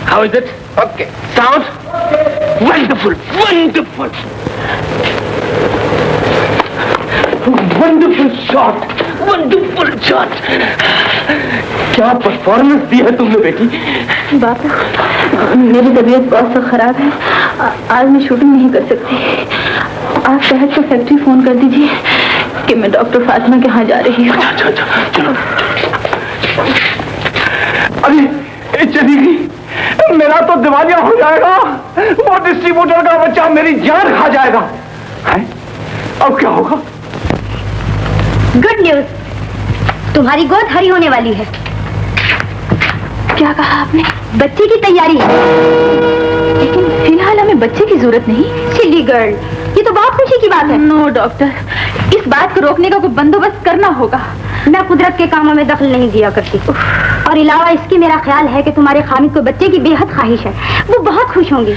How is it? Okay. Sound? Wonderful, wonderful. Wonderful shot, wonderful shot. क्या performance दी है तुमने बेटी? बापू, मेरी तबीयत बहुत सा खराब है। आज मैं शूटिंग नहीं कर सकती। आप शहर को फैक्ट्री फोन कर दीजिए कि मैं डॉक्टर फातिमा के यहाँ जा रही हूँ। अच्छा, चलो। अरे ये चली गई, मेरा तो दिवालिया हो जाएगा। वो डिस्ट्रीब्यूटर का बच्चा मेरी जान खा जाएगा। है? अब क्या होगा? गुड न्यूज, तुम्हारी गोद हरी होने वाली है। क्या कहा आपने? बच्चे की तैयारी है। लेकिन फिलहाल हमें बच्चे की जरूरत नहीं। सिली गर्ल, ये तो बहुत खुशी की बात है। नो डॉक्टर, इस बात को रोकने का कोई बंदोबस्त करना होगा। मैं कुदरत के कामों में दखल नहीं दिया करती। और अलावा इसके मेरा ख्याल है कि तुम्हारे खामिद को बच्चे की बेहद ख्वाहिश है। वो बहुत खुश होंगी।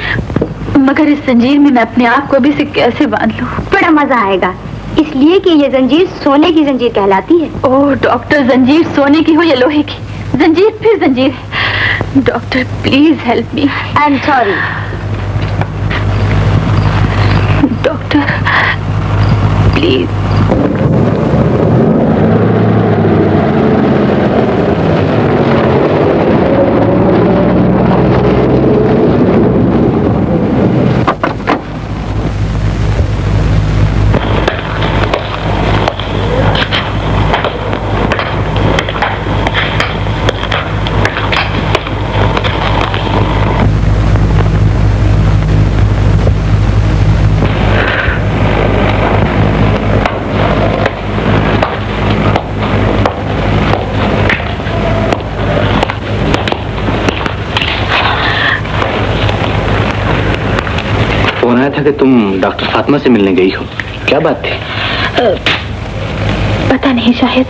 मगर इस जंजीर में मैं अपने आप को अभी से कैसे बांध लूं? बड़ा मजा आएगा, इसलिए कि ये जंजीर सोने की जंजीर कहलाती है। ओह डॉक्टर, जंजीर सोने की हो या लोहे की, जंजीर फिर जंजीर। Doctor please help me. I am sorry. Doctor please. था कि तुम डॉक्टर फातिमा से मिलने गई हो। क्या बात थी? पता नहीं, शायद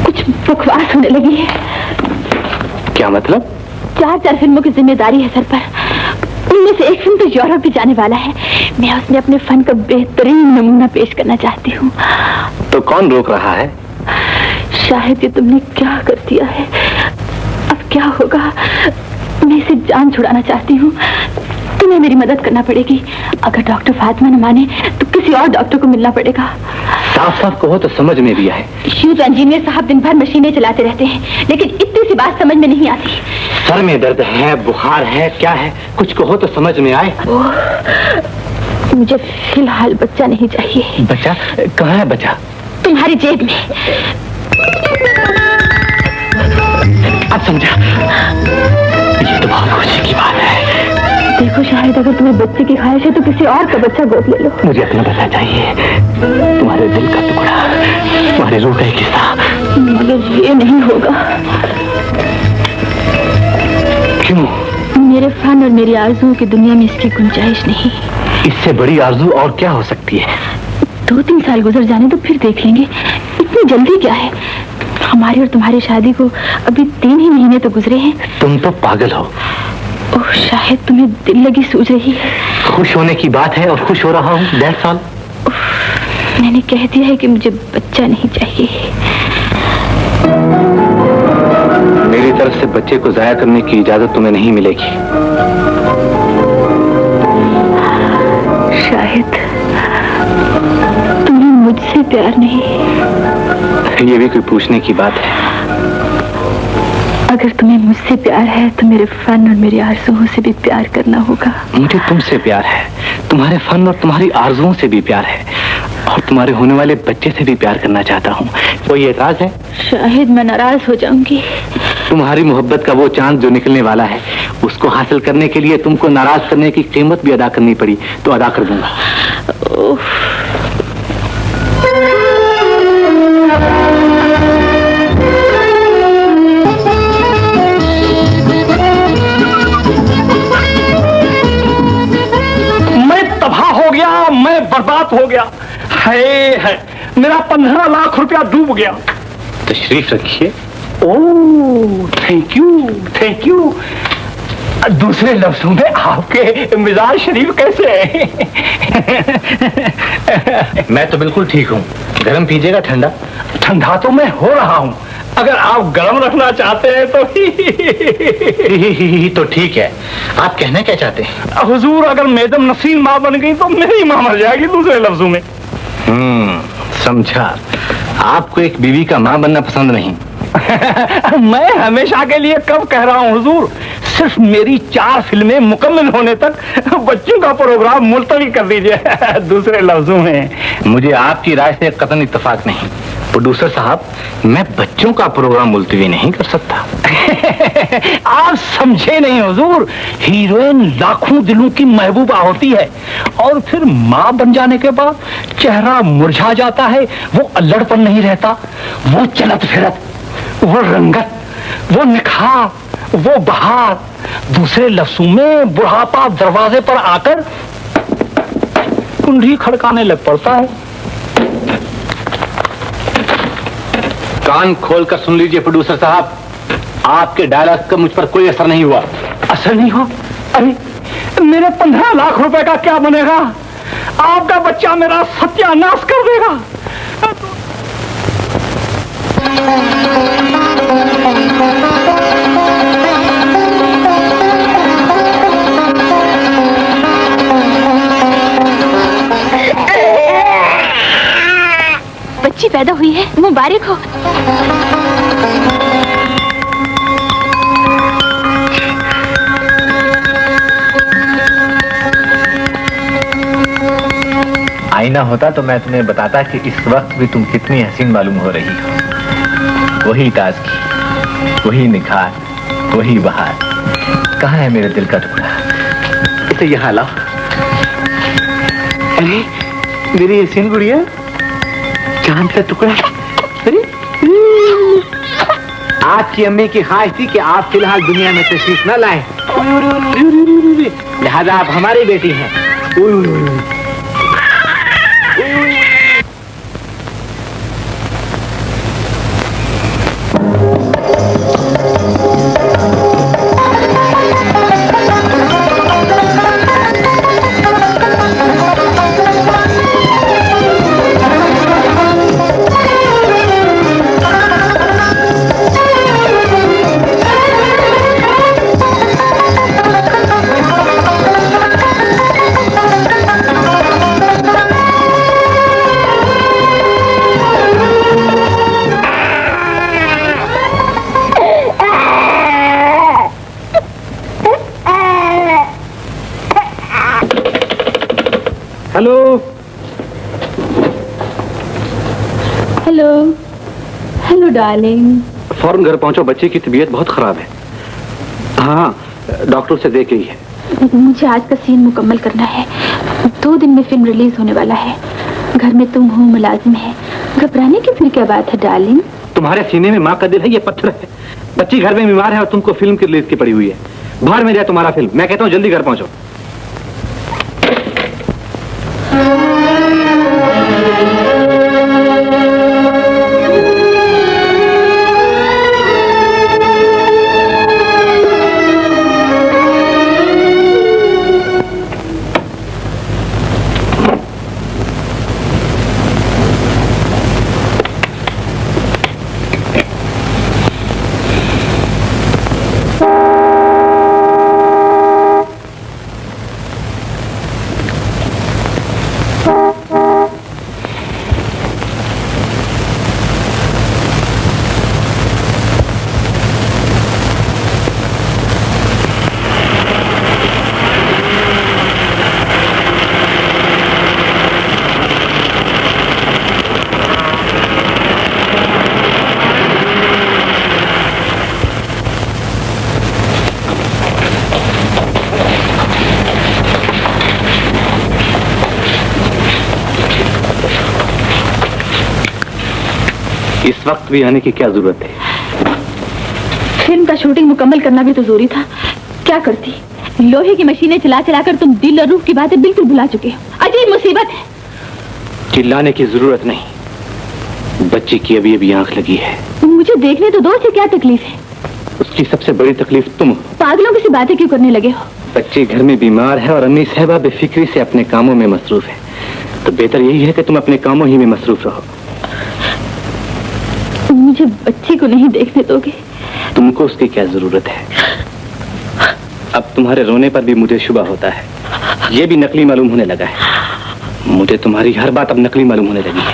कुछ बकवास होने लगी है। क्या मतलब? 4 फिल्मों की जिम्मेदारी है सर पर। उनमें से एक फिल्म तो यूरोप भी जाने वाला है। मैं उसमें अपने फन का बेहतरीन नमूना पेश करना चाहती हूँ। तो कौन रोक रहा है? शायद ये तुमने क्या कर दिया है। अब क्या होगा? मैं इसे जान छुड़ाना चाहती हूँ। तुम्हें मेरी मदद करना पड़ेगी। अगर डॉक्टर फातिमा न माने तो किसी और डॉक्टर को मिलना पड़ेगा। साफ साफ कहो तो समझ में भी आए। यूज इंजीनियर साहब दिन भर मशीनें चलाते रहते हैं, लेकिन इतनी सी बात समझ में नहीं आती। सर में दर्द है, बुखार है, क्या है? कुछ कहो तो समझ में आए। मुझे फिलहाल बच्चा नहीं चाहिए। बच्चा? कहाँ है बच्चा? तुम्हारी जेब में। अब समझा। ये तो बहुत खुशी की बात है। देखो, शायद अगर तुम्हें बच्चे की ख्वाहिश है तो किसी और का बच्चा गोद ले लो। मुझे अपना बच्चा चाहिए, तुम्हारे दिल का टुकड़ा, तुम्हारी रूह का एक हिस्सा। मगर ये नहीं होगा। क्यों? मेरे फन और मेरी आरज़ुओं की दुनिया में इसकी गुंजाइश नहीं। इससे बड़ी आरज़ू और क्या हो सकती है? 2-3 साल गुजर जाने तो फिर देख लेंगे। इतनी जल्दी क्या है? हमारी और तुम्हारी शादी को अभी 3 ही महीने तो गुजरे हैं। तुम तो पागल हो। ओह, शायद तुम्हें दिल लगी सूझ रही है। खुश होने की बात है और खुश हो रहा हूँ। That's all. मैंने कह दिया है कि मुझे बच्चा नहीं चाहिए। मेरी तरफ से बच्चे को जाया करने की इजाजत तुम्हें नहीं मिलेगी। शायद तुम्हें मुझसे प्यार नहीं। ये भी कोई पूछने की बात है? अगर तुम्हें मुझसे प्यार है तो मेरे फन और मेरी आरज़ुओं से भी प्यार करना होगा। मुझे तुमसे प्यार है, तुम्हारे फन और तुम्हारी आरज़ुओं से भी प्यार है, और तुम्हारे होने वाले बच्चे से भी प्यार करना चाहता हूँ। कोई एतराज है? शायद मैं नाराज हो जाऊंगी। तुम्हारी मोहब्बत का वो चांद जो निकलने वाला है, उसको हासिल करने के लिए तुमको नाराज करने की कीमत भी अदा करनी पड़ी तो अदा कर दूंगा। है मेरा 15 लाख रुपया डूब गया। तशरीफ रखिए। Oh thank you. दूसरे लफ्जों में आपके मिजाज शरीफ कैसे है? मैं तो बिल्कुल ठीक हूँ। गरम पीजिएगा ठंडा? ठंडा तो मैं हो रहा हूँ, अगर आप गरम रखना चाहते हैं तो तो ठीक है। आप कहना क्या चाहते हैं? हुजूर अगर मैडम नसीन माँ बन गई तो मेरी माँ मर जाएगी। दूसरे लफ्जों में समझा। आपको एक बीवी का माँ बनना पसंद नहीं? मैं हमेशा के लिए कब कह रहा हूँ हुजूर, सिर्फ मेरी 4 फिल्में मुकम्मल होने तक बच्चों का प्रोग्राम मुलतवी कर दीजिए। दूसरे लफ्जों में मुझे आपकी राय से कतई इत्तेफाक नहीं। प्रोड्यूसर साहब, मैं बच्चों का प्रोग्राम मुलतवी नहीं कर सकता। आप समझे नहीं हुजूर, हीरोइन लाखों दिलों की महबूबा होती है और फिर माँ बन जाने के बाद चेहरा मुरझा जाता है। वो अल्लड़पन नहीं रहता, वो चलत फिरत, वो रंगत, वो निखार, वो बहार। दूसरे लफ्जों में बुढ़ापा दरवाजे पर आकर कुंडी खड़काने लग पड़ता है। कान खोलकर सुन लीजिए प्रोड्यूसर साहब, आपके डायलॉग का मुझ पर कोई असर नहीं हुआ। असर नहीं हुआ? अरे मेरे 15 लाख रुपए का क्या बनेगा? आपका बच्चा मेरा सत्यानाश कर देगा। बच्ची पैदा हुई है, मुबारक हो। आईना होता तो मैं तुम्हें बताता कि इस वक्त भी तुम कितनी हसीन मालूम हो रही हो। वही ताजगी, वही निखार, वही बहार। कहाँ है मेरे दिल का टुकड़ा? इसे यहाँ लाओ। अरे मेरी हसीन गुड़िया, चांद का टुकड़ा। अरे आपकी अम्मी की ख्वाहिश थी कि आप फिलहाल दुनिया में तशरीफ न लाएं, लिहाजा आप हमारी बेटी हैं। Hello hello hello darling. फौरन घर पहुंचो, बच्चे की तबीयत बहुत खराब है। हाँ, डॉक्टर से देख गई है। मुझे आज का सीन मुकम्मल करना है। 2 दिन में फिल्म रिलीज होने वाला है। घर में तुम हो, मुलाजिम है, घबराने की फिर क्या बात है डार्लिंग? तुम्हारे सीने में माँ का दिल है, ये पत्थर है। बच्ची घर में बीमार है और तुमको फिल्म की रिलीज की पड़ी हुई है। बाहर में जाए तुम्हारा फिल्म। मैं कहता हूँ जल्दी घर पहुंचो। इस वक्त भी आने की क्या जरूरत है? फिल्म का शूटिंग मुकम्मल करना भी तो जरूरी था। क्या करती? लोहे की मशीनें चला चलाकर तुम दिल और रूह की बातें बिल्कुल भुला चुके हो। अजीब मुसीबत है। चिल्लाने की जरूरत नहीं। बच्चे की अभी अभी आंख लगी है। मुझे देखने तो दो, से क्या तकलीफ है? उसकी सबसे बड़ी तकलीफ तुम हो। पागलों की सी बातें क्यों करने लगे हो? बच्चे घर में बीमार है और अम्मी साहबा बेफिक्री से अपने कामों में मसरूफ है, तो बेहतर यही है कि तुम अपने कामों ही में मसरूफ रहो। मुझे बच्चे को नहीं देखने दोगे? तुमको उसकी क्या जरूरत है? अब तुम्हारे रोने पर भी मुझे शुबा होता है। ये भी नकली मालूम होने लगा है। मुझे तुम्हारी हर बात अब नकली मालूम होने लगी है।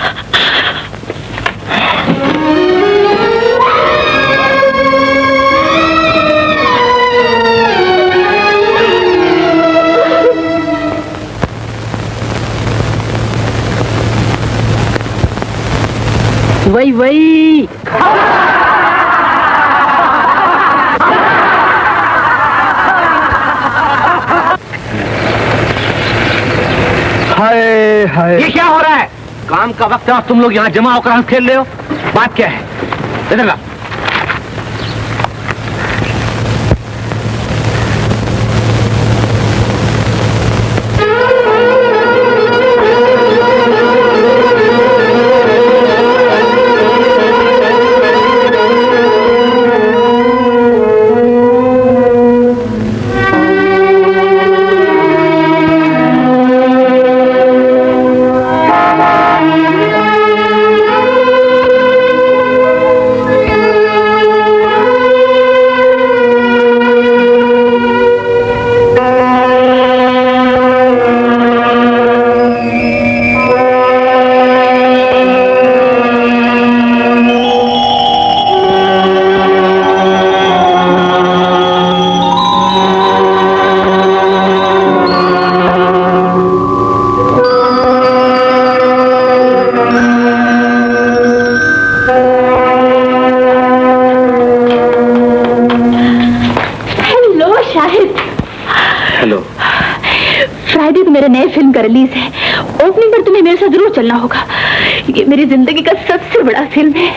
वही हाय हाय, ये क्या हो रहा है? काम का वक्त है और तुम लोग यहाँ जमा होकर हंस खेल रहे हो। बात क्या है? इधर ला। फिल्म का रिलीज है। ओपनिंग पर तुम्हें मेरे साथ जरूर चलना होगा। ये मेरी जिंदगी का सबसे बड़ा फिल्म है।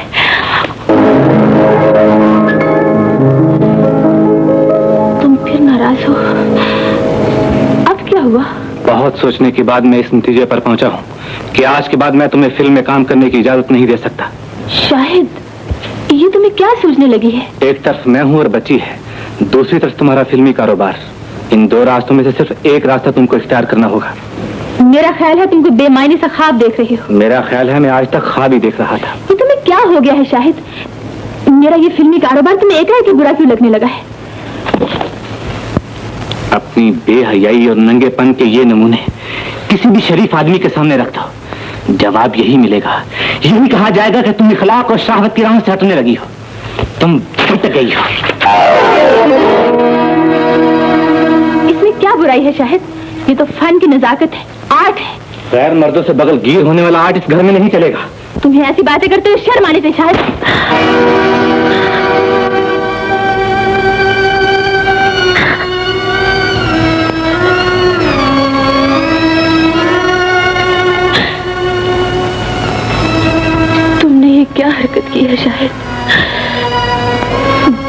तुम फिर नाराज हो? अब क्या हुआ? बहुत सोचने के बाद मैं इस नतीजे पर पहुंचा हूं कि आज के बाद मैं तुम्हें फिल्म में काम करने की इजाजत नहीं दे सकता। शाहिद, ये तुम्हें क्या सोचने लगी है? एक तरफ मैं हूं और बच्ची है, दूसरी तरफ तुम्हारा फिल्मी कारोबार। इन दो रास्तों में से सिर्फ एक रास्ता तुमको इख्तियार करना होगा। मेरा ख्याल है तुमको बेमायने सा ख्वाब देख रही हो। मेरा ख्याल है मैं आज तक ख्वाब ही देख रहा था। ये तुम्हें क्या हो गया है शाहिद? मेरा ये फिल्मी कारोबार तुम्हें एकाएक बुरा क्यों लगने लगा है? अपनी बेहयाई और नंगेपन के ये नमूने किसी भी शरीफ आदमी के सामने रख दो, जवाब यही मिलेगा। यही कहा जाएगा कि तुम इखलाक और शहावत की राह से हटने लगी हो, तुम भटक गई हो। इसमें क्या बुराई है शाहिद? ये तो फन की नजाकत है, आर्ट है। गैर मर्दों से बगल गिर होने वाला आर्ट इस घर में नहीं चलेगा। तुम्हें ऐसी बातें करते हुए शर्म आनी चाहिए शाहिद। तुमने ये क्या हरकत की है शाहिद?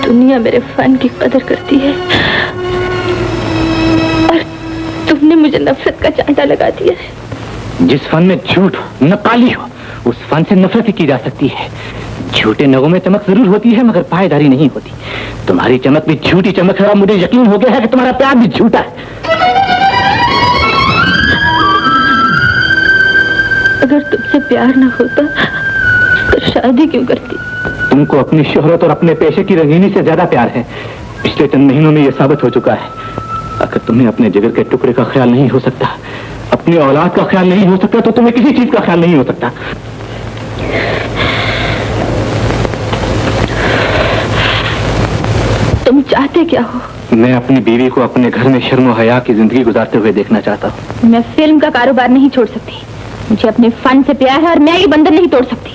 दुनिया मेरे फन की कदर करती है और तुमने मुझे नफरत का चांटा लगा दिया है। जिस फन में झूठ हो, नकाली हो, उस फन से नफरत ही की जा सकती है। झूठे नगों में चमक जरूर होती है मगर पायदारी नहीं होती। तुम्हारी चमक भी झूठी चमक है और मुझे यकीन हो गया है कि तुम्हारा प्यार भी झूठा है। अगर तुमसे प्यार न होता तो शादी क्यों करती? तुमको अपनी शोहरत और अपने पेशे की रंगीनी से ज्यादा प्यार है। पिछले चंद महीनों में यह साबित हो चुका है। अगर तुम्हें अपने जिगर के टुकड़े का ख्याल नहीं हो सकता, अपनी औलाद का ख्याल नहीं हो सकता, तो तुम्हें किसी चीज का ख्याल नहीं हो सकता। तुम चाहते क्या हो? मैं अपनी बीवी को अपने घर में शर्म और हया की जिंदगी गुजारते हुए देखना चाहता हूँ। मैं फिल्म का कारोबार नहीं छोड़ सकती। मुझे अपने फन से प्यार है और मैं ये बंधन नहीं तोड़ सकती।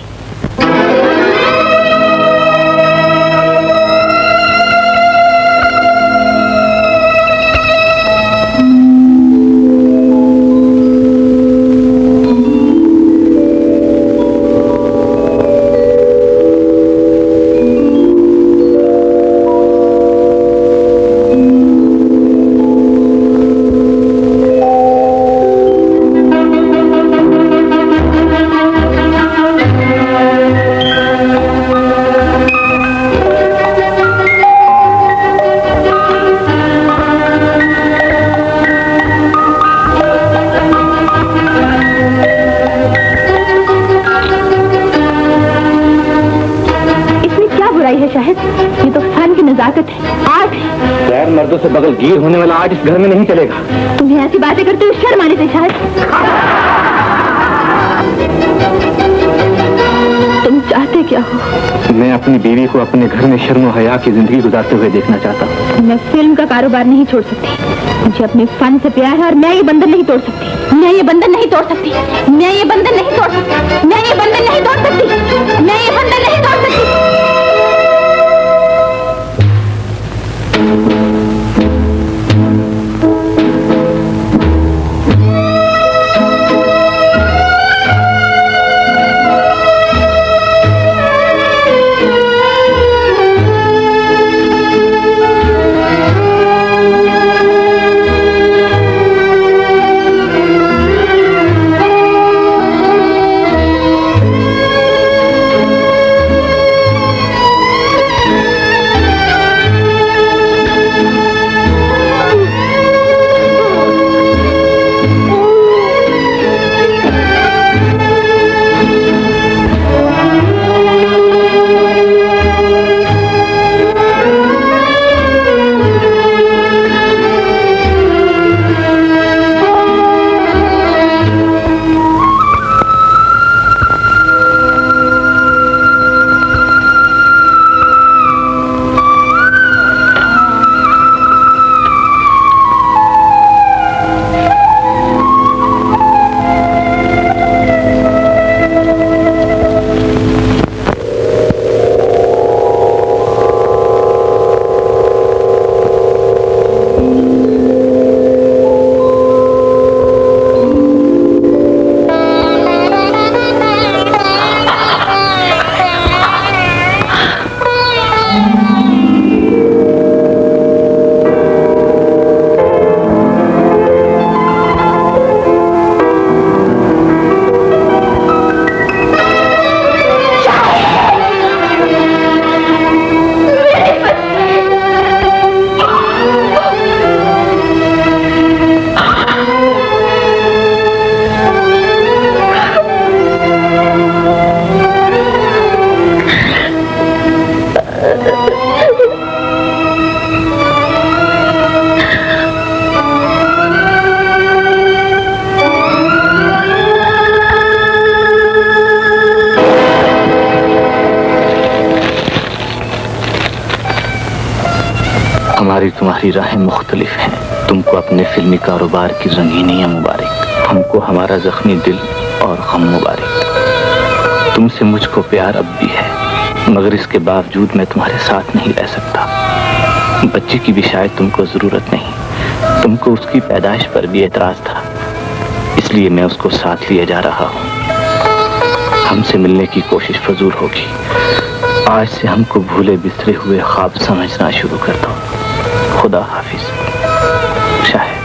शाहिद, ये तो फन की नजाकत है, आर्ट है। गैर मर्दों से बगल गिर होने वाला आर्ट इस घर में नहीं चलेगा। तुम्हें ऐसी बातें करते हुए शर्म आने से शायद। तुम चाहते क्या हो? मैं अपनी बीवी को अपने घर में शर्म और हया की जिंदगी गुजारते हुए देखना चाहता हूँ। मैं फिल्म का कारोबार नहीं छोड़ सकती। मुझे अपने फन से प्यार है और मैं ये बंधन नहीं तोड़ सकती। मैं ये बंधन नहीं तोड़ सकती। मैं ये बंधन नहीं तोड़ सकती। मैं ये बंधन नहीं तोड़ सकती। मैं ये बंधन नहीं तोड़ सकती। हमारी तुम्हारी राहें मुख्तलिफ हैं। तुमको अपने फिल्मी कारोबार की रंगीनियां मुबारक, हमको हमारा जख्मी दिल और गम मुबारक। तुमसे मुझको प्यार अब भी है, मगर इसके बावजूद मैं तुम्हारे साथ नहीं रह सकता। बच्चे की भी शायद तुमको जरूरत नहीं, तुमको उसकी पैदाइश पर भी एतराज था, इसलिए मैं उसको साथ लिए जा रहा हूँ। हमसे मिलने की कोशिश फजूल होगी। आज से हमको भूले बिसरे हुए ख्वाब समझना शुरू कर दो। खुदा हाफिज शाहिद।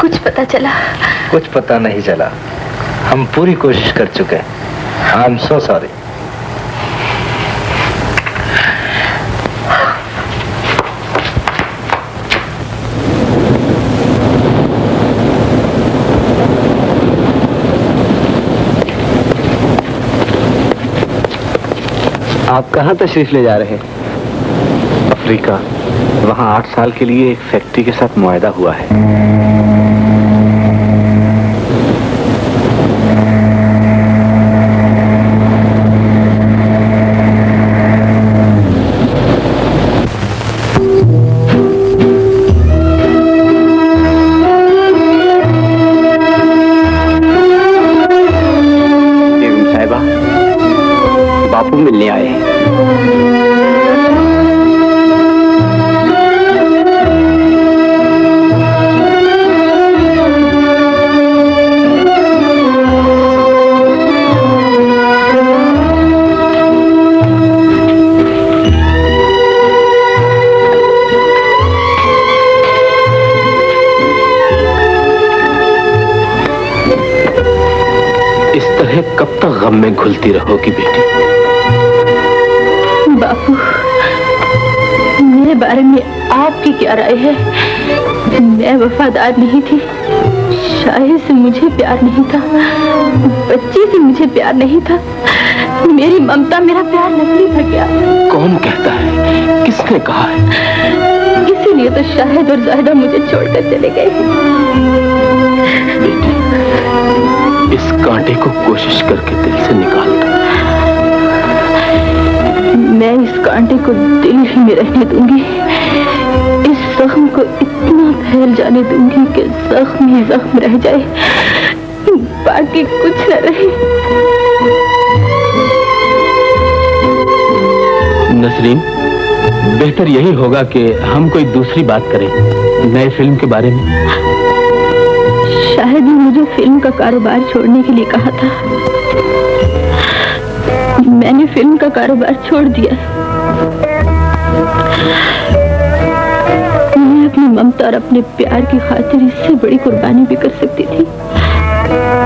कुछ पता चला? कुछ पता नहीं चला, हम पूरी कोशिश कर चुके हैं। I am so sorry. आप कहाँ तशरीफ ले जा रहे हैं? अफ्रीका। वहाँ 8 साल के लिए एक फैक्ट्री के साथ मुआहदा हुआ है। बापू मिलने आए हैं। इस तरह कब तक गम में घुलती रहोगी बेटी? बापू, मैं मेरे बारे में आपकी क्या राय है? मैं वफादार नहीं थी, शायद से मुझे प्यार नहीं था, बच्ची से मुझे प्यार नहीं था, मेरी ममता मेरा प्यार नकली था क्या? कौन कहता है? किसने कहा है? इसीलिए तो शाहिद और जाहिदा मुझे छोड़कर चले गए। बेटी, इस कांटे को कोशिश करके दिल से निकाल दो। मैं इस कांटे को दिल ही में रहने दूंगी, इस जख्म को इतना फैल जाने दूंगी कि जख्म ही जख्म रह जाए, बाकी कुछ न रहे। नसरीन, बेहतर यही होगा कि हम कोई दूसरी बात करें, नए फिल्म के बारे में। शायद ही मुझे फिल्म का कारोबार छोड़ने के लिए कहा था, मैंने फिल्म का कारोबार छोड़ दिया। मैं अपनी ममता और अपने प्यार की खातिर इससे बड़ी कुर्बानी भी कर सकती थी,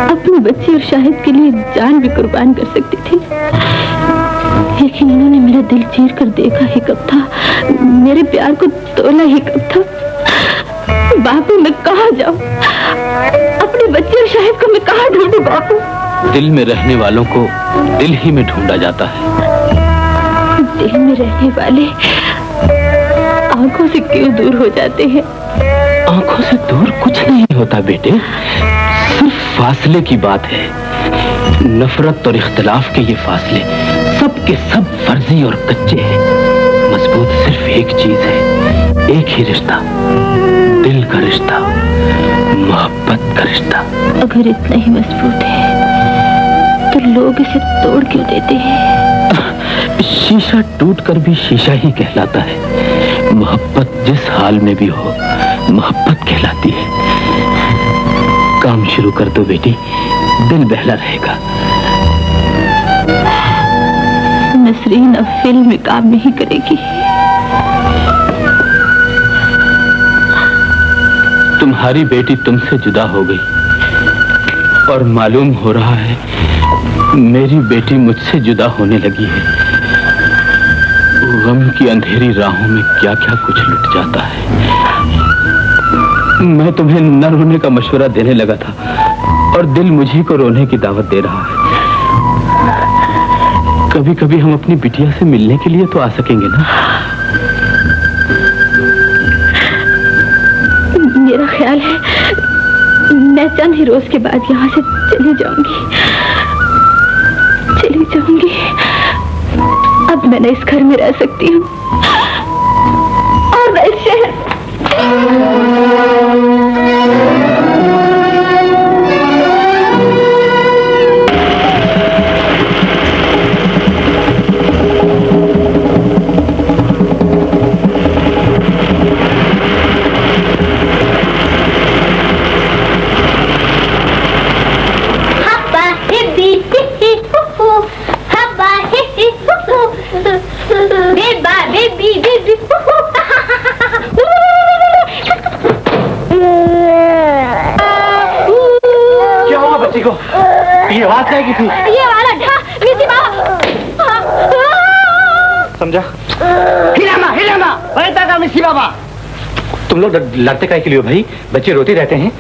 अपने बच्चे और शाहिद के लिए जान भी कुर्बान कर सकती थी, लेकिन उन्होंने मेरा दिल चीर कर देखा ही कब था, मेरे प्यार को तोला ही कब था। बापू, मैं कहाँ जाऊं? अपने बच्चे और शाहिद को मैं कहाँ ढूंढूं? बापू, दिल में रहने वालों को दिल ही में ढूंढा जाता है। दिल में रहने वाले आंखों से क्यों दूर हो जाते हैं? आंखों से दूर कुछ नहीं होता बेटे, सिर्फ फासले की बात है। नफरत और इख्तिलाफ के ये फासले सब के सब फर्जी और कच्चे हैं। मजबूत सिर्फ एक चीज है, एक ही रिश्ता, दिल का रिश्ता, मोहब्बत का रिश्ता। अगर इतना ही मजबूत है तो लोग इसे तोड़ क्यों देते हैं? शीशा टूटकर भी शीशा ही कहलाता है। मोहब्बत जिस हाल में भी हो, मोहब्बत कहलाती है। काम शुरू कर दो बेटी, दिल बहला रहेगा। नसरीन अब फिल्म में काम नहीं करेगी। तुम्हारी बेटी तुमसे जुदा हो गई और मालूम हो रहा है मेरी बेटी मुझसे जुदा होने लगी है। गम की अंधेरी राहों में क्या क्या कुछ लुट जाता है। मैं तुम्हें न रोने का मशवरा देने लगा था और दिल मुझी को रोने की दावत दे रहा है। कभी कभी हम अपनी बिटिया से मिलने के लिए तो आ सकेंगे ना? मेरा ख्याल है मैं चंद ही रोज के बाद यहाँ से चली जाऊंगी। अब मैं न इस घर में रह सकती हूँ और न इस शहर। ये आवाज क्या की थी? ये वाला ढा मिसी बाबा समझा? हिलामा बैठा का मिसी बाबा। तुम लोग लड़ते काहे के लिए हो भाई? बच्चे रोते रहते हैं।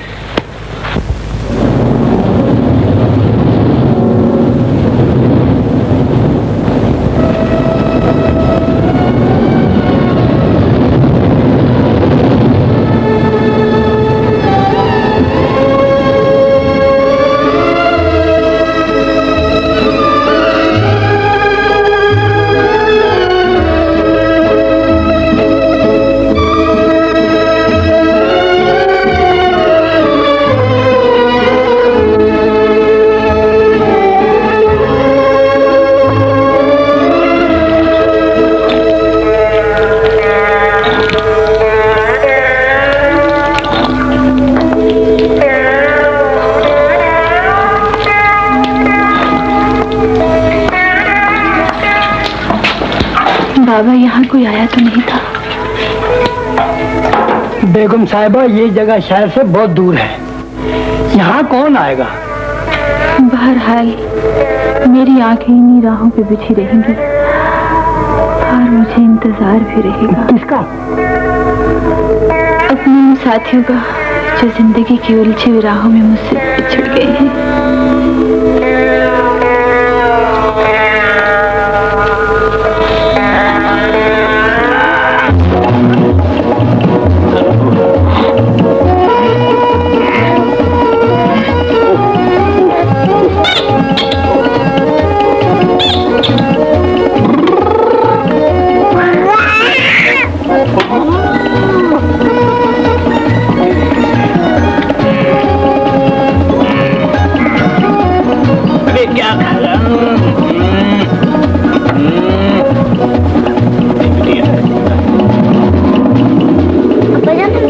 बाबा, यहाँ कोई आया तो नहीं था? बेगम साहिबा, ये जगह शहर से बहुत दूर है, यहाँ कौन आएगा? बहरहाल मेरी आंखें इन्हीं राहों पे बिछी रहेंगी। और मुझे इंतजार भी रहेगा। किसका? अपने उन साथियों का जो जिंदगी की उलझी हुई राहों में मुझसे बिछड़ गए हैं।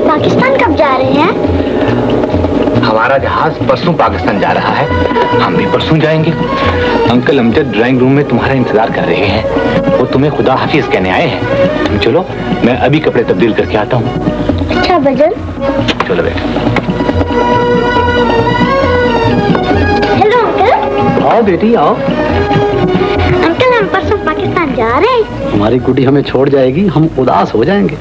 पाकिस्तान कब जा रहे हैं? हमारा जहाज परसों पाकिस्तान जा रहा है, हम भी परसों जाएंगे। अंकल अमजद ड्राइंग रूम में तुम्हारा इंतजार कर रहे हैं। वो तुम्हें खुदा हाफिज कहने आए हैं। तुम चलो, मैं अभी कपड़े तब्दील करके आता हूँ। अच्छा भजन। चलो बेटा। Hello uncle. आओ बेटी आओ। अंकल हम परसों पाकिस्तान जा रहे हैं। हमारी गुड्डी हमें छोड़ जाएगी, हम उदास हो जाएंगे।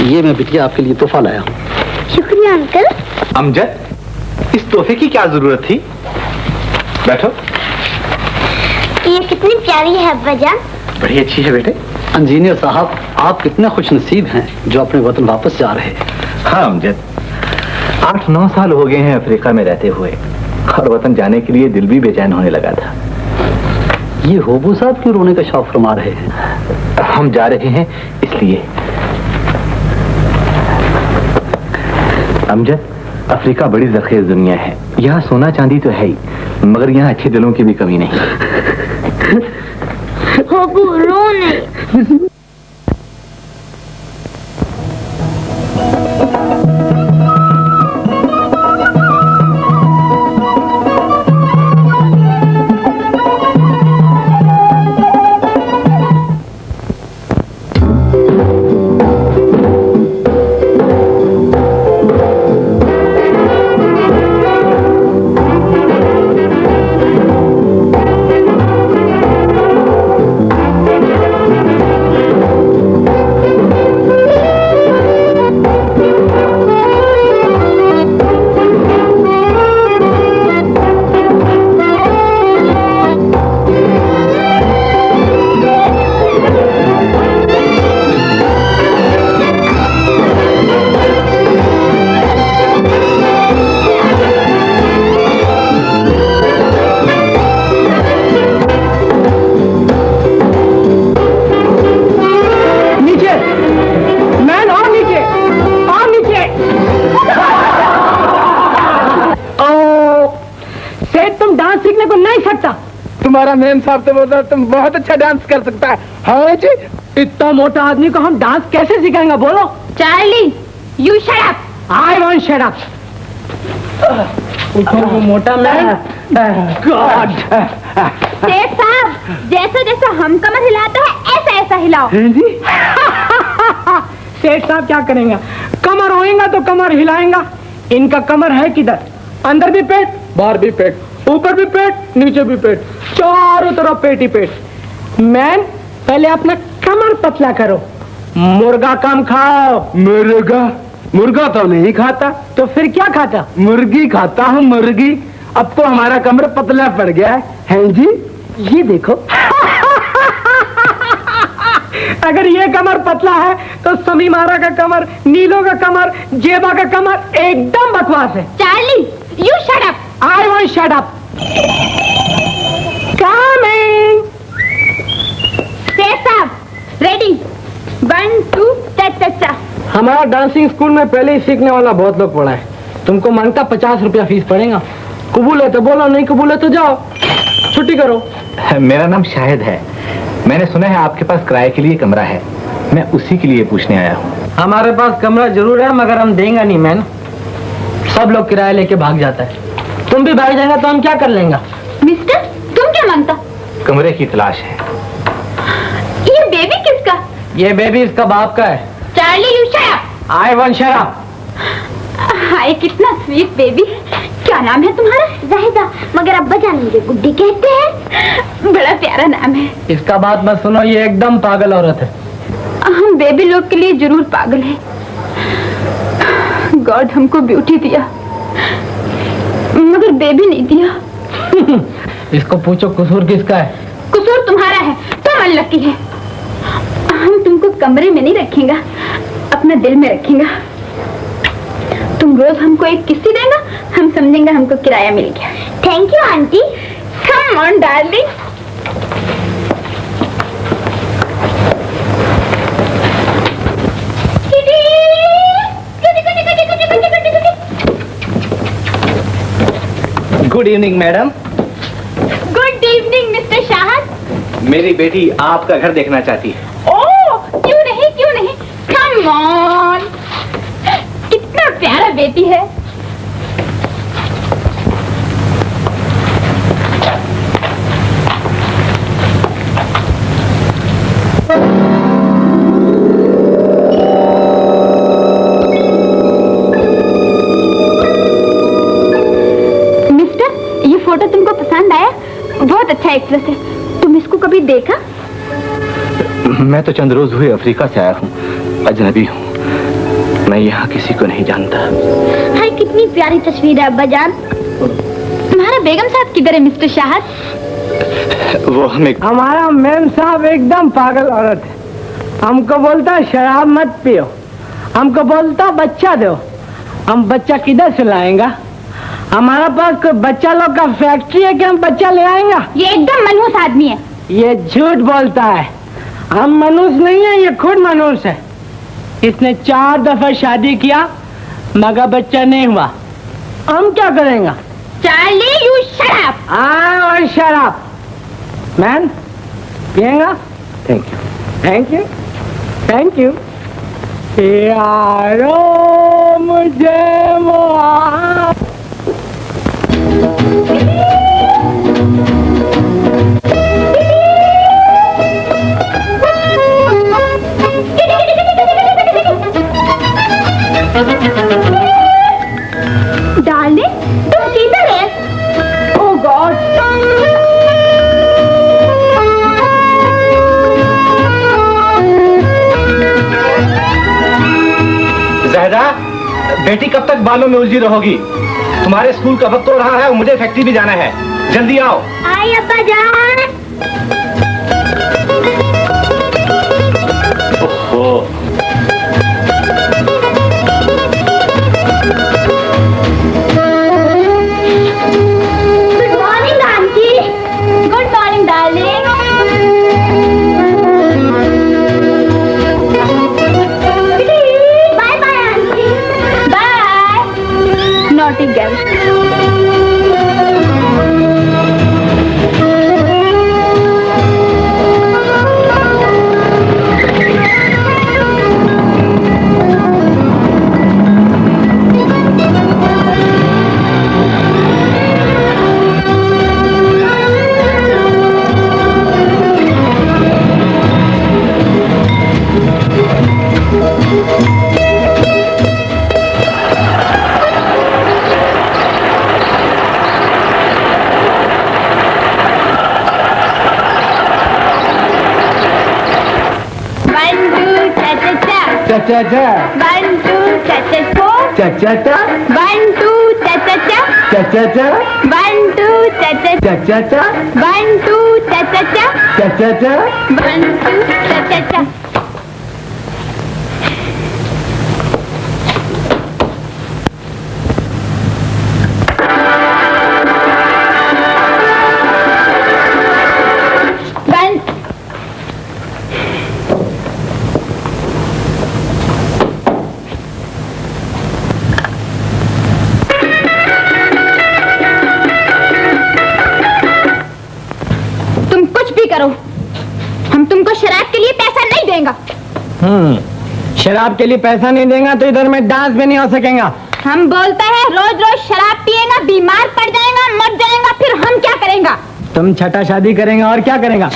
ये मैं बिटिया आपके लिए तोहफा लाया हूँ। शुक्रिया अंकल। अमजद, इस तोहफे की क्या जरूरत थी? बैठो। ये कितनी प्यारी है भजन। बड़ी अच्छी है बेटे। इंजीनियर साहब, आप कितने खुश नसीब हैं जो अपने वतन वापस जा रहे हैं। हाँ अमजद, 8-9 साल हो गए हैं अफ्रीका में रहते हुए, और वतन जाने के लिए दिल भी बेचैन होने लगा था। ये होबू साहब क्यों रोने का शौक फरमा रहे हैं? हम जा रहे हैं इसलिए। अमजद, अफ्रीका बड़ी जरखेज दुनिया है। यहाँ सोना चांदी तो है ही, मगर यहाँ अच्छे दिलों की भी कमी नहीं। होबू रो नहीं। तुम्हारा मेम साहब तो बोलता तुम बहुत अच्छा डांस कर सकता है। हाँ जी, इतना मोटा आदमी को हम डांस कैसे सिखाएंगे बोलो? Charlie, you shut up. I want shut up. वो मोटा मैन। गॉड। सेठ साहब, जैसा जैसा हम कमर हिलाते हैं ऐसा ऐसा हिलाओ। जी। सेठ साहब क्या करेंगे? कमर होएगा तो कमर हिलाएंगा। इनका कमर है किधर? अंदर भी पेट, बाहर भी पेट, ऊपर भी पेट, नीचे भी पेट, चारों तरफ पेट ही पेट। मैन, पहले अपना कमर पतला करो। मुर्गा कम खाओ। मुर्गा? मुर्गा तो नहीं खाता। तो फिर क्या खाता? मुर्गी खाता हूँ, मुर्गी। अब तो हमारा कमर पतला पड़ गया है जी। ये देखो। अगर ये कमर पतला है तो समीमारा का कमर, नीलो का कमर, जेबा का कमर एकदम बकवास है। Charlie, you shut up. I won't shut up. Coming. सेठ साहब, रेडी? 1 2 चा। हमारा डांसिंग स्कूल में पहले ही सीखने वाला बहुत लोग पढ़ा है। तुमको मांगता 50 रुपया फीस पड़ेगा। कबूल है तो बोलो, नहीं कबूल है तो जाओ, छुट्टी करो। मेरा नाम शाहिद है। मैंने सुना है आपके पास किराए के लिए कमरा है, मैं उसी के लिए पूछने आया हूँ। हमारे पास कमरा जरूर है, मगर हम देंगे नहीं मैन। सब लोग किराया लेके भाग जाता है। तुम भी भाग जाएगा तो हम क्या कर लेंगे? मिस्टर, तुम क्या मांगता? कमरे की तलाश है। ये बेबी किसका? ये बेबी इसका बाप का है। Charlie, you shut up. I want shut up. Hi, कितना स्वीट बेबी। क्या क्या नाम है तुम्हारा? जाहिदा, मगर अब्बा जान मुझे गुड्डी कहते हैं। बड़ा प्यारा नाम है। इसका बात मत सुनो, ये एकदम पागल औरत है। हम बेबी लोग के लिए जरूर पागल है। गॉड हमको ब्यूटी दिया मगर बेबी नहीं दिया। इसको पूछो कसूर किसका है? कसूर तुम्हारा है, तुम अनलकी है। हम तुमको कमरे में नहीं रखेंगे, अपना दिल में रखेंगे। तुम रोज हमको एक किस्सी देना, हम समझेंगे हमको किराया मिल गया। Thank you aunty. Come on darling. Good evening madam. Good evening mister Shahid. मेरी बेटी आपका घर देखना चाहती है। ओह, क्यों नहीं क्यों नहीं, कम ऑन। कितना प्यारा बेटी है। मिस्टर, ये फोटो तुमको पसंद आया? बहुत अच्छा एक्ट्रेस है। तुम इसको कभी देखा? मैं तो चंद रोज हुए अफ्रीका से आया हूँ, अजनबी हूँ। मैं यहाँ किसी को नहीं जानता। हाय, कितनी प्यारी तस्वीर है अब्बा जान। तुम्हारा बेगम साहब किधर है मिस्टर शाहद? वो हमें हमारा मेम साहब एकदम पागल औरत है। हमको बोलता शराब मत पियो, हमको बोलता बच्चा दो। हम बच्चा किधर से लाएंगा? हमारा पास कोई बच्चा लोग का फैक्ट्री है कि हम बच्चा ले आएंगा? ये एकदम मनहूस आदमी है। ये झूठ बोलता है। हम मनुष्य नहीं है, ये खुद मनुष्य है। इसने 4 दफा शादी किया मगर बच्चा नहीं हुआ। हम क्या करेंगे? Charlie, you shut up. और शराब मैन पिएगा? Thank you. Thank you, thank you. यारो मुझे डार्लिंग, तुम किधर है? ओह गॉड। ज़हरा, बेटी कब तक बालों में उलझी रहोगी? तुम्हारे स्कूल का वक्त हो रहा है और मुझे फैक्ट्री भी जाना है। जल्दी आओ। आई अब्बा जान। ओहो। Good morning aunty. Good morning darling. Bye bye aunty. Bye naughty girl. चा चा 1 2 cha cha 4 चा चा चा 1 2 cha cha cha चा चा चा 1 2 cha cha चा चा चा 1 2 cha cha cha चा चा चा 1 2 cha cha cha। करो, हम तुमको शराब के लिए पैसा नहीं देंगे। शराब के लिए पैसा नहीं देगा तो इधर में डांस भी नहीं हो सकेगा। हम बोलते हैं रोज रोज शराब पिएगा, बीमार पड़ जाएगा, मर जाएगा, फिर हम क्या करेंगे? तुम छठा शादी करेंगे और क्या करेंगा?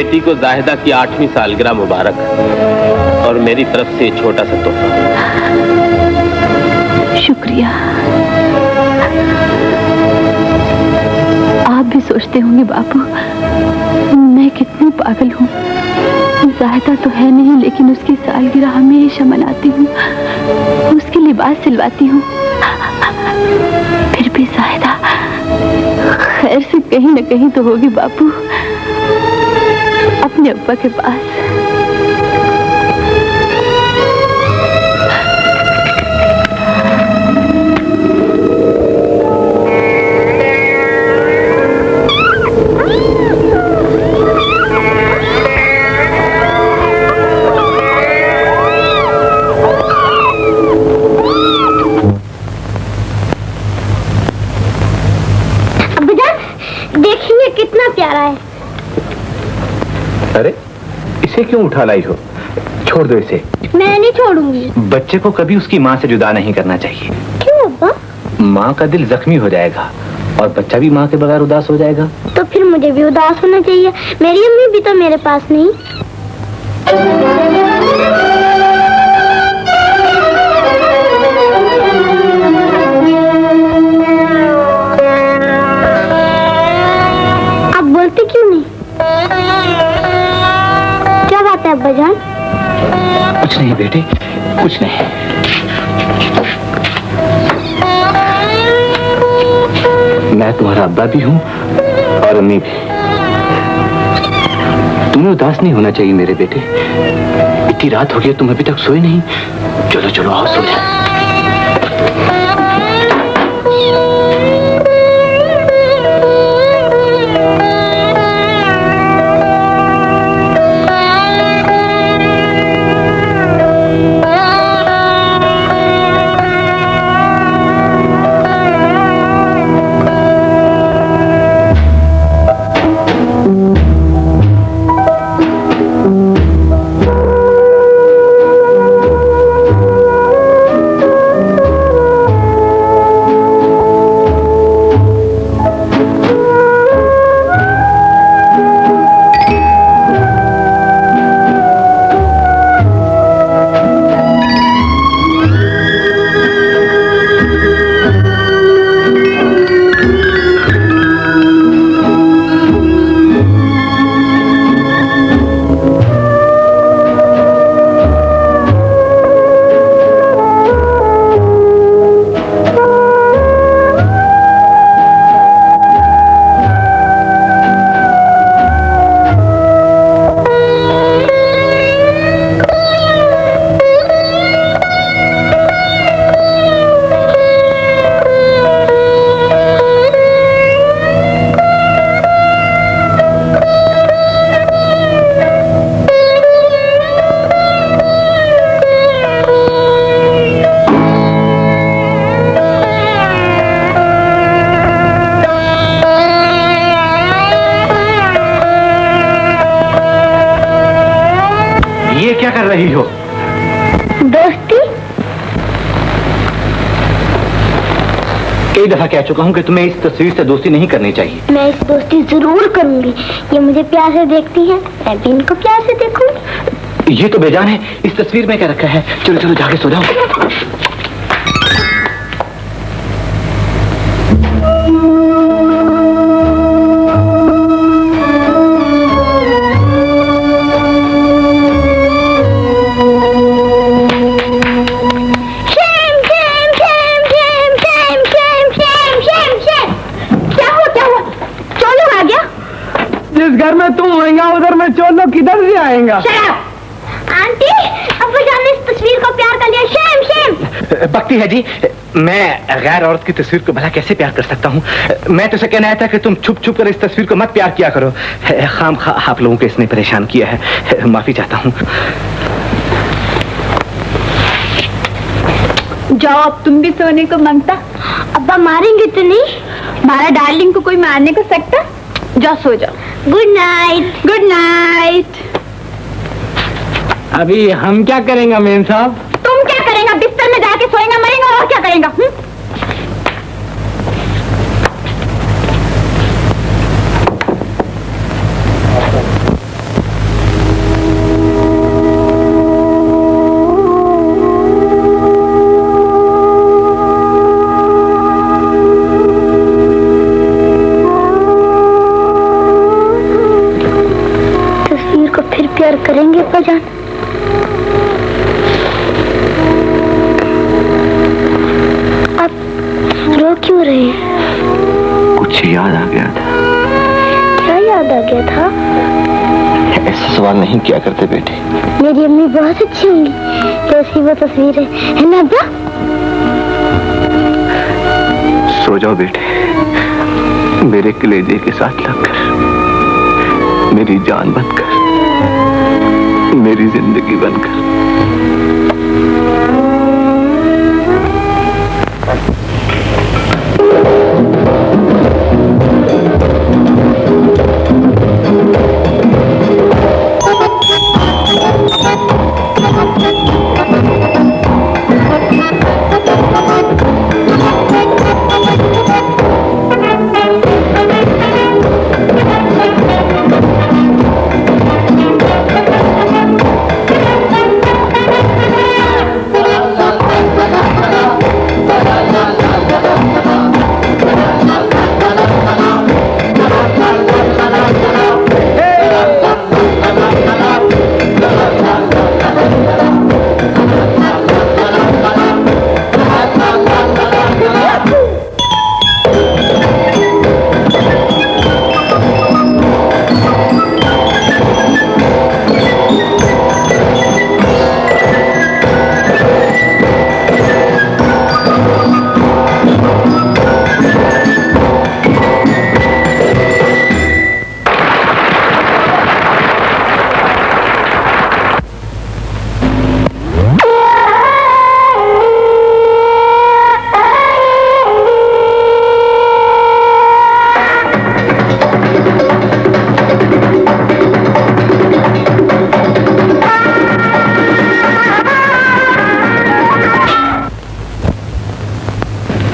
बेटी को जाहिदा की 8वीं सालगिरह मुबारक और मेरी तरफ से छोटा सा तोहफा। शुक्रिया। आप भी सोचते होंगे बापू मैं कितनी पागल हूँ। जाहिदा तो है नहीं, लेकिन उसकी सालगिरह हमेशा मनाती हूँ, उसके लिबास सिलवाती हूँ। फिर भी जाहिदा खैर से कहीं न कहीं तो होगी बापू, अपने अब्बा के पास। देखिए कितना प्यारा है। अरे इसे क्यों उठा लाई हो? छोड़ दो इसे। मैं नहीं छोड़ूंगी। बच्चे को कभी उसकी माँ से जुदा नहीं करना चाहिए। क्यों अब्बा? माँ का दिल जख्मी हो जाएगा और बच्चा भी माँ के बगैर उदास हो जाएगा। तो फिर मुझे भी उदास होना चाहिए। मेरी अम्मी भी तो मेरे पास नहीं। आप बोलते क्यों नहीं? क्या बात है अब्बा जान? कुछ नहीं बेटे, कुछ नहीं। मैं तुम्हारा अब्बा भी हूँ और अम्मी भी। तुम्हें उदास नहीं होना चाहिए मेरे बेटे। इतनी रात हो गई तुम अभी तक सोए नहीं। चलो चलो आओ सो जाओ। क्या कर रही हो? दोस्ती। कई दफा कह चुका हूँ कि तुम्हें इस तस्वीर से दोस्ती नहीं करनी चाहिए। मैं इस दोस्ती जरूर करूंगी। ये मुझे प्यार से देखती है, मैं भी इनको प्यार से देखूंगी। ये तो बेजान है। इस तस्वीर में क्या रखा है? चलो चलो जाके सो जाओ। घर में तुम होएगा उधर में चोर लोग किधर से आएगा? आंटी, अब्बा जान ने इस तस्वीर को प्यार कर लिया। Shem Shem. बकती है जी। मैं गैर औरत की तस्वीर को भला कैसे प्यार कर सकता हूँ? मैं तो कहना आया था कि तुम छुप छुप कर इस तस्वीर को मत प्यार किया करो। खाम खा आप लोगों को इसने परेशान किया है। माफी चाहता हूँ। जाओ अब तुम भी सोने को मांगता। अब्बा मारेंगे तो नहीं? हमारा डार्लिंग को कोई मारने को सकता? जाओ सो जाओ। Good night. Good night. अभी हम क्या करेंगे मेम साहब? तुम क्या करेगा? बिस्तर में जाके सोएगा, मरेगा और क्या करेगा? प्यार करेंगे अब्बाजान? आप रो क्यों रहे हैं? कुछ याद आ गया था। क्या याद आ गया था? ऐसा सवाल नहीं किया करते बेटे। मेरी अम्मी बहुत अच्छी होंगी, जैसी वो तस्वीर है ना अब्बा? सो जाओ बेटे, मेरे कलेजे के साथ लगकर, मेरी जान बनकर, मेरी जिंदगी बनकर।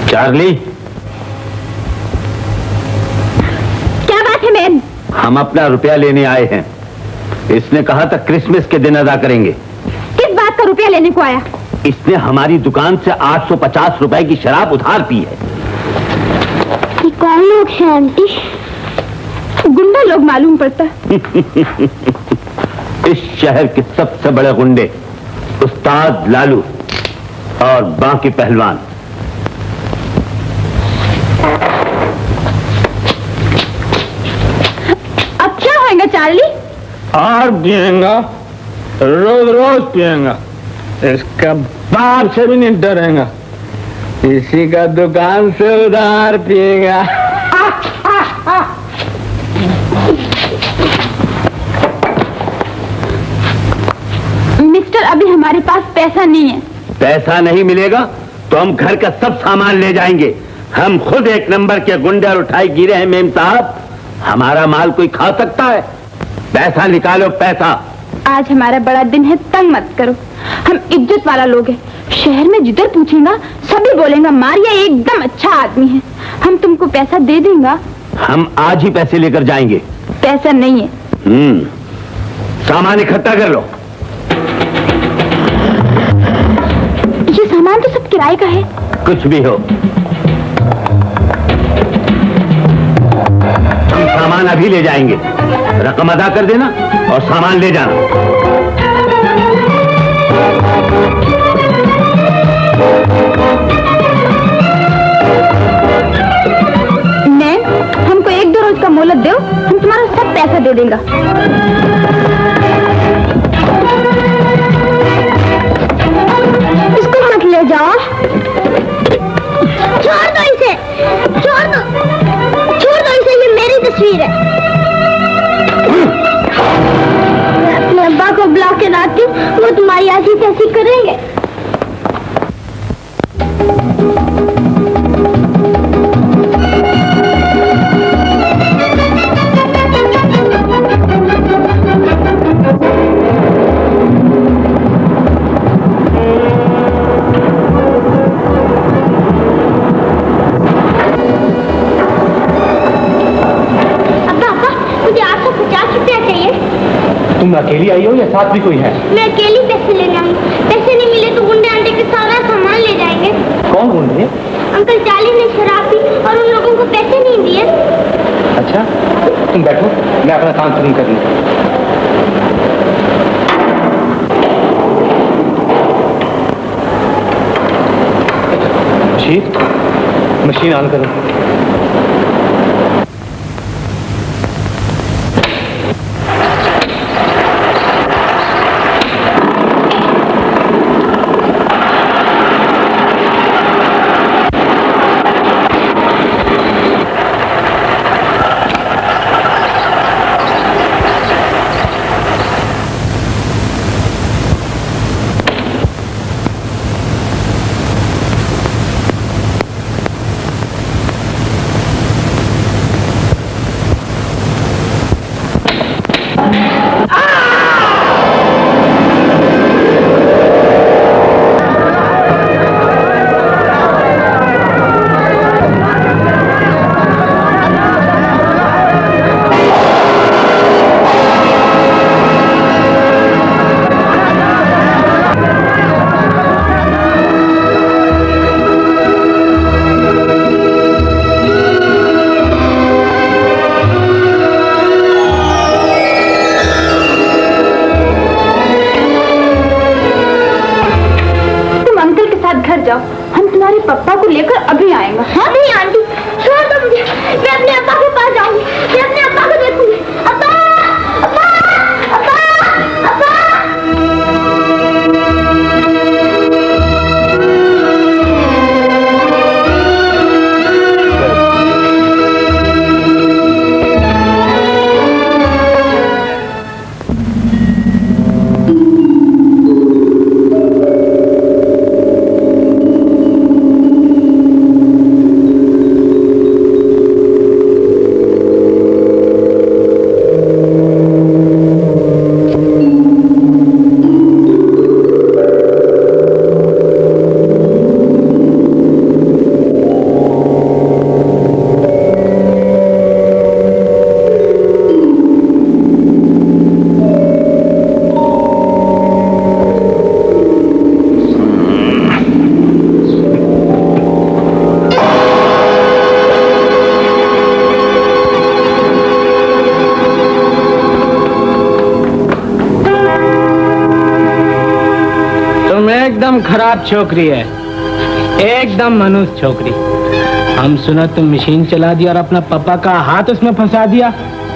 चार्ली, क्या बात है मैन? हम अपना रुपया लेने आए हैं। इसने कहा था क्रिसमस के दिन अदा करेंगे। किस बात का रुपया लेने को आया? इसने हमारी दुकान से 850 रुपए की शराब उधार पी है। ये कौन लोग हैं आंटी? गुंडा लोग मालूम पड़ता। इस शहर के सबसे बड़े गुंडे उस्ताद लालू और बाकी पहलवान। चार्ली, और पिएगा, रोज रोज पिएगा, इसका बाप से भी नहीं डरेगा, इसी का दुकान से उधार पिएगा। मिस्टर, अभी हमारे पास पैसा नहीं है। पैसा नहीं मिलेगा तो हम घर का सब सामान ले जाएंगे। हम खुद एक नंबर के गुंडे और उठाई गिरे हैं मेम साहब। हमारा माल कोई खा सकता है? पैसा निकालो, पैसा। आज हमारा बड़ा दिन है, तंग मत करो। हम इज्जत वाला लोग हैं। शहर में जिधर पूछेगा सभी बोलेंगे मारिया एकदम अच्छा आदमी है। हम तुमको पैसा दे देंगे। हम आज ही पैसे लेकर जाएंगे। पैसा नहीं है। सामान इकट्ठा कर लो। ये सामान तो सब किराए का है। कुछ भी हो, हम सामान अभी ले जाएंगे। रकम अदा कर देना और सामान ले जाना। मैम, हमको 1-2 रोज का मोहलत दो, हम तुम्हारा सब पैसा दे देंगे। इसको मत ले जाओ। छोड़ दो इसे, छोड़ दो, छोड़ दो इसे, ये मेरी तस्वीर है। मैं अपने अब्बा को बुला के लाती हूँ, वो तुम्हारी ऐसी तैसी करेंगे। तुम अकेली आई हो या साथ भी कोई है? मैं अकेली पैसे लेने आई। पैसे नहीं मिले तो गुंडे आंटी के सारा सामान ले जाएंगे। कौन गुंडे? अंकल चार्ली ने शराब पी और उन लोगों को पैसे नहीं दिए। अच्छा, तुम बैठो, मैं अपना काम खत्म कर लूं। शीत, मशीन ऑन करो। हम तुम्हारे पापा को लेकर अभी आएंगे। हाँ नहीं आंटी, छोड़ दो मुझे, मैं अपने अब्बा के पास जाऊंगी, मैं अपने अब्बा को देखूंगी। अब्बा, अब्बा, अब्बा, अब्बा। एकदम खराब छोकरी है, एकदम मनुष्य छोकरी। हम सुना तुम मशीन चला दिया और अपना पापा का हाथ उसमें फंसा दिया।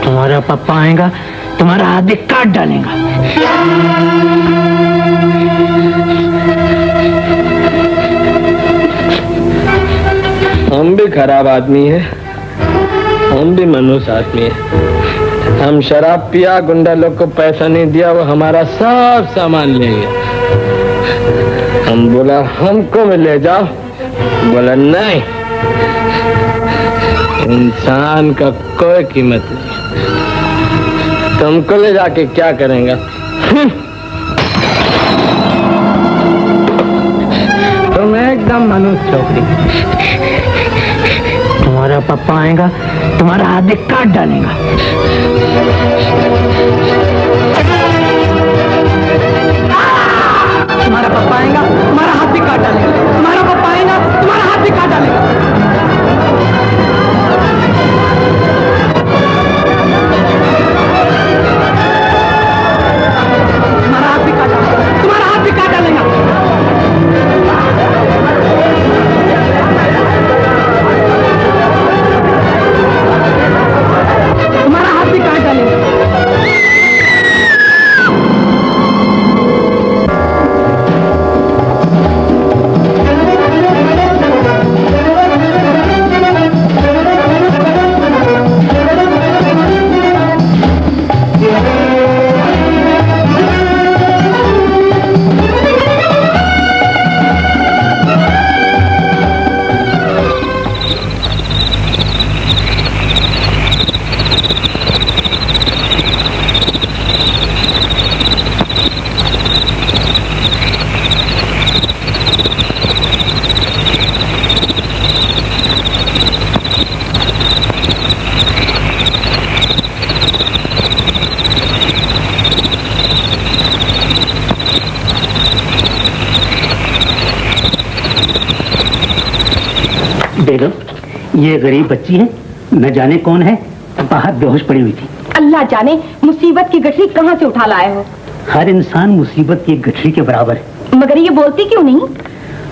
तुम्हारा पापा आएगा, तुम्हारा हाथ भी काट डालेगा। हम भी खराब आदमी है, हम भी मनुष्य आदमी है। हम शराब पिया, गुंडा लोग को पैसा नहीं दिया, वो हमारा सब सामान ले गया। हम बोला हमको भी ले जाओ, बोला नहीं, इंसान का कोई कीमत नहीं, तुमको ले जाके क्या करेंगे? तुम एकदम मनुष्य छोकरी। तुम्हारा पापा आएगा, तुम्हारा हाथ भी काट डालेगा। तुम्हारा पापा आएगा, तुम्हारा हाथ भी काट डालेगा। तुम्हारा पापा आएगा, तुम्हारा हाथ भी काट डालेगा। तुम्हारा हाथ भी काट डालेगा, तुम्हारा हाथ भी काट डालेगा। तुम्हारा हाथ भी काट डालेगा। बेगम, ये गरीब बच्ची है, न जाने कौन है, बाहर बेहोश पड़ी हुई थी। अल्लाह जाने मुसीबत की गठरी कहाँ से उठा लाए हो। हर इंसान मुसीबत की एक गठरी के बराबर है। मगर ये बोलती क्यों नहीं?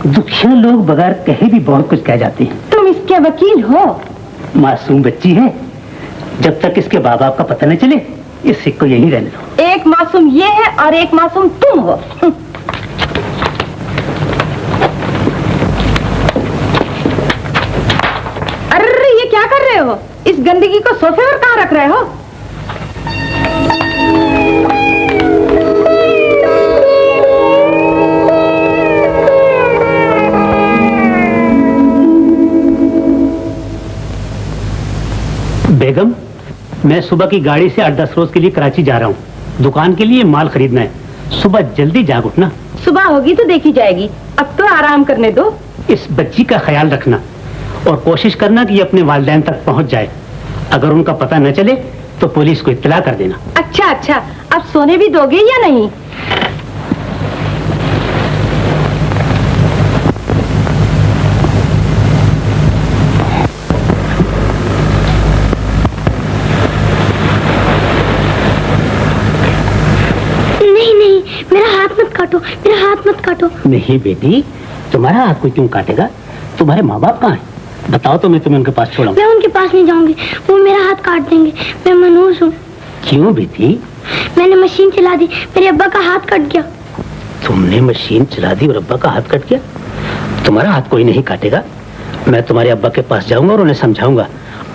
दुखिया लोग बगैर कहे भी बहुत कुछ कह जाते हैं। तुम इसके वकील हो? मासूम बच्ची है, जब तक इसके बाप बाप का पता न चले इस सिक्को यहीं रहने दो। एक मासूम ये है और एक मासूम तुम हो। अरे ये क्या कर रहे हो? इस गंदगी को सोफे पर कहाँ रख रहे हो? बेगम, मैं सुबह की गाड़ी से 8-10 रोज के लिए कराची जा रहा हूँ। दुकान के लिए माल खरीदना है। सुबह जल्दी जाग उठना। सुबह होगी तो देखी जाएगी, अब तो आराम करने दो। इस बच्ची का ख्याल रखना और कोशिश करना कि ये अपने वालिदैन तक पहुँच जाए। अगर उनका पता न चले तो पुलिस को इत्तला कर देना। अच्छा अच्छा, अब सोने भी दोगे या नहीं? मेरा हाथ मत काटो। नहीं बेटी, तुम्हारा हाथ कोई क्यों काटेगा? तुम्हारे माँ बाप कहाँ हैं? बताओ तो मैं तुम्हें उनके पास छोड़ूं। मैं उनके पास नहीं जाऊंगी, वो मेरा हाथ काट देंगे। मैं मनहूस हूँ। क्यों बेटी? मैंने मशीन चला दी, मेरे अब्बा का हाथ कट गया। तुमने मशीन चला दी और अब्बा का हाथ कट गया? तुम्हारा हाथ कोई नहीं काटेगा। मैं तुम्हारे अब्बा के पास जाऊंगा और उन्हें समझाऊंगा।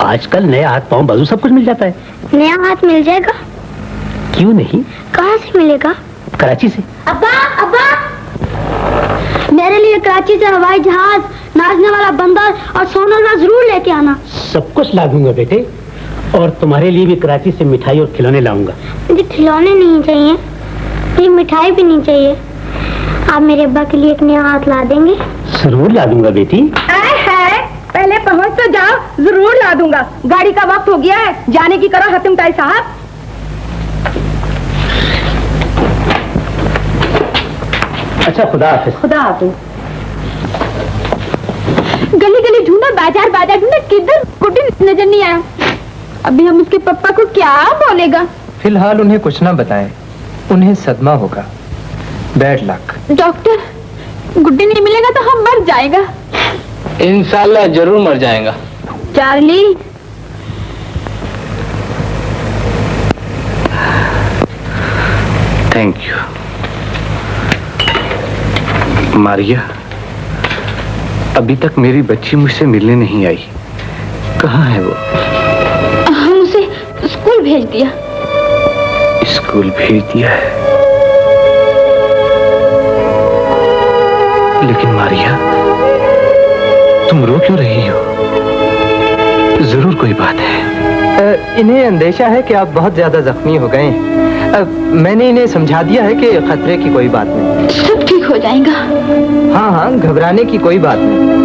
आजकल नया हाथ पाँव बाजू सब कुछ मिल जाता है। नया हाथ मिल जाएगा? क्यों नहीं? कहाँ से मिलेगा? कराची से। अब्बा अब्बा, मेरे लिए कराची से हवाई जहाज, नाचने वाला बंदर और सोनार जरूर लेके आना। सब कुछ ला दूंगा बेटे, और तुम्हारे लिए भी कराची से मिठाई और खिलौने लाऊंगा। मुझे खिलौने नहीं चाहिए, मुझे मिठाई भी नहीं चाहिए। आप मेरे अब्बा के लिए एक नया हाथ ला देंगे? जरूर ला दूंगा बेटी। है, पहले पहुंच तो जाओ। जरूर ला दूंगा। गाड़ी का वक्त हो गया है, जाने की करो हतिम ताई साहब। अच्छा, खुदा हाफिज। खुदा हाफिज। गली गली ढूंढा, बाजार बाजार ढूंढा, किधर गुड्डी नजर नहीं आया। अभी हम उसके पापा को क्या बोलेगा? फिलहाल उन्हें कुछ ना बताएं, उन्हें सदमा होगा। Bad luck. डॉक्टर, गुड्डी नहीं मिलेगा तो हम मर जाएगा। इंशाल्लाह जरूर मर जाएगा। Charlie, thank you. मारिया, अभी तक मेरी बच्ची मुझसे मिलने नहीं आई। कहाँ है वो? हम उसे स्कूल भेज दिया। स्कूल भेज दिया है? लेकिन मारिया, तुम रो क्यों रही हो? जरूर कोई बात है। इन्हें अंदेशा है कि आप बहुत ज्यादा जख्मी हो गए। मैंने इन्हें समझा दिया है कि खतरे की कोई बात नहीं। सब ठीक हो जाएगा। हाँ हाँ, घबराने की कोई बात नहीं।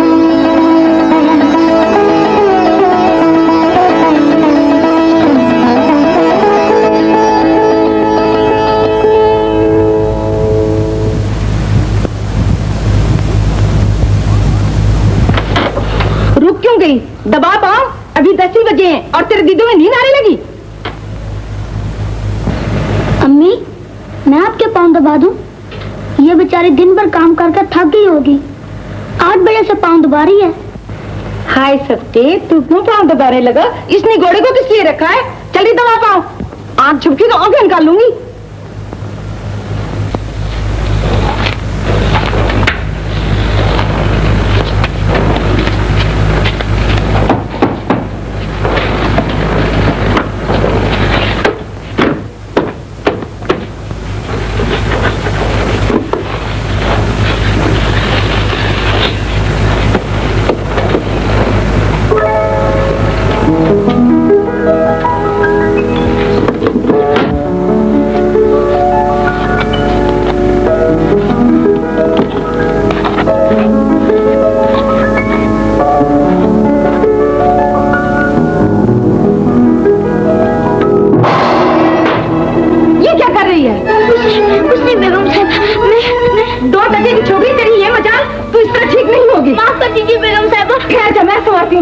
रुक क्यों गई? दबा पाओ, अभी 10 ही बजे हैं और तेरे दीदों में नींद आने लगी। अम्मी, मैं आपके पाँव दबा दूं? ये बेचारी दिन भर काम करके थक गई होगी। 8 बजे से पाँव दबा रही है। हाय सत्ते, तू क्यों पाँव दबाने लगा? इसने घोड़े को किस लिए रखा है? चली दबा पाओ, आँख झपकी तो आँखें निकाल लूंगी।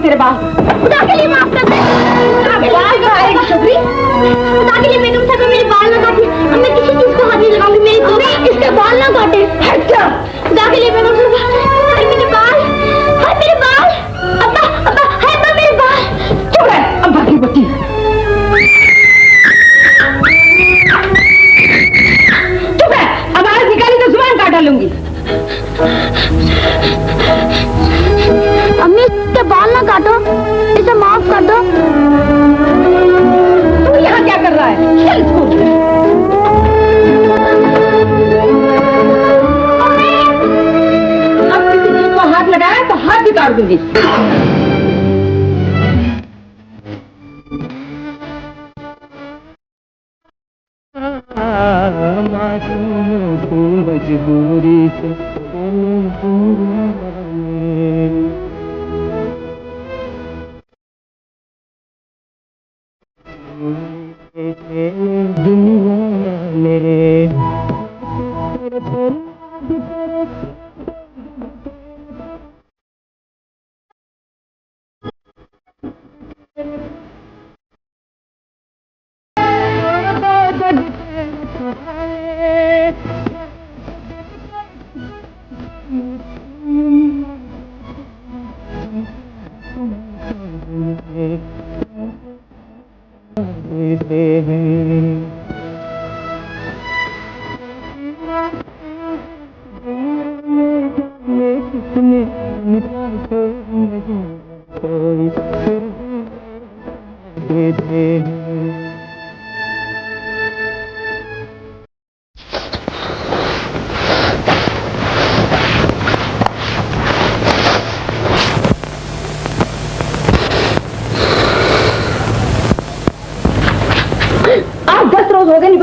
तेरे बाल। खुदा के लिए माफ कर दे। खुदा के लिए बेगम साहब मेरे बाल ना काटे। अब मैं किसी चीज को हाथ नहीं लगाऊंगी। मेरी इसके बाल ना काटे। हट जा। खुदा के लिए बेगम साहब भी काट दूंगी। मजबूरी से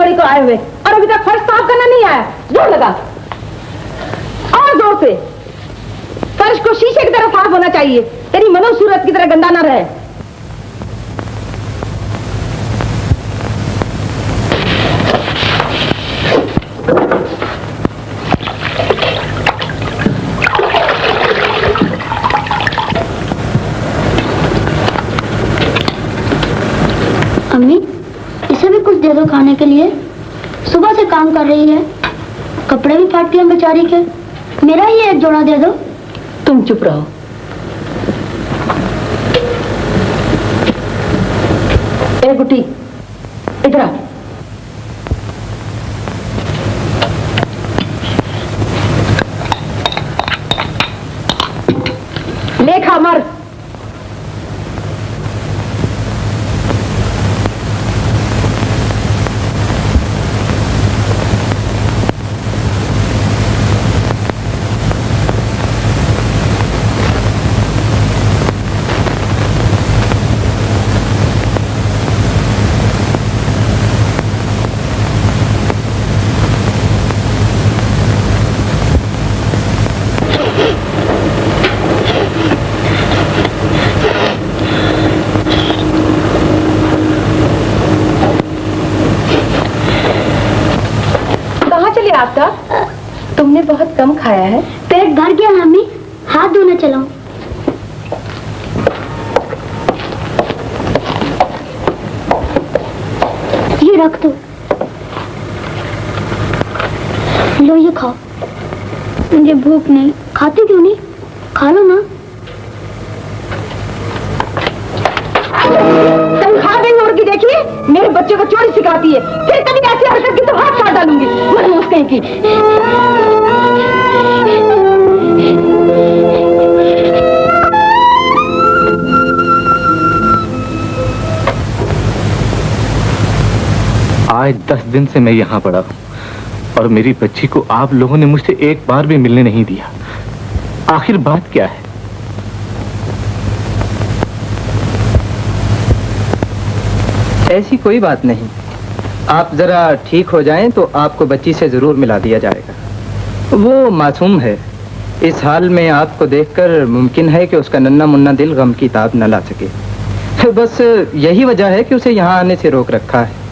को आए हुए और अभी तक फर्श साफ करना नहीं आया। जोर लगा और जोर से। फर्श को शीशे की तरह साफ होना चाहिए, तेरी मनो सूरत की तरह गंदा ना रहे। अम्मी, इसे भी कुछ दे दो खाने के लिए। सुबह से काम कर रही है, कपड़े भी फाट गए बेचारी के। मेरा ही एक जोड़ा दे दो। तुम चुप रहो। ए गुटी, इधर आ। लेखा मर। आपका तुमने बहुत कम खाया है। पेट भर गया मम्मी, हाथ धोने चलो। ये रख दो। लो ये खाओ। मुझे भूख नहीं। खाते क्यों नहीं? खा लो ना। तुम खा गई मुर्गी, देखिए मेरे बच्चे को चोरी सिखाती है। फिर कभी ऐसी हरकत की तो हाथ काट डालूंगी। मनहूस कहीं की। आज 10 दिन से मैं यहाँ पड़ा हूँ और मेरी बच्ची को आप लोगों ने मुझसे एक बार भी मिलने नहीं दिया। आखिर बात क्या है? ऐसी कोई बात नहीं। आप जरा ठीक हो जाएं तो आपको बच्ची से जरूर मिला दिया जाएगा। वो मासूम है। इस हाल में आपको देखकर मुमकिन है कि उसका नन्ना मुन्ना दिल गम की ताब न ला सके। बस यही वजह है कि उसे यहाँ आने से रोक रखा है।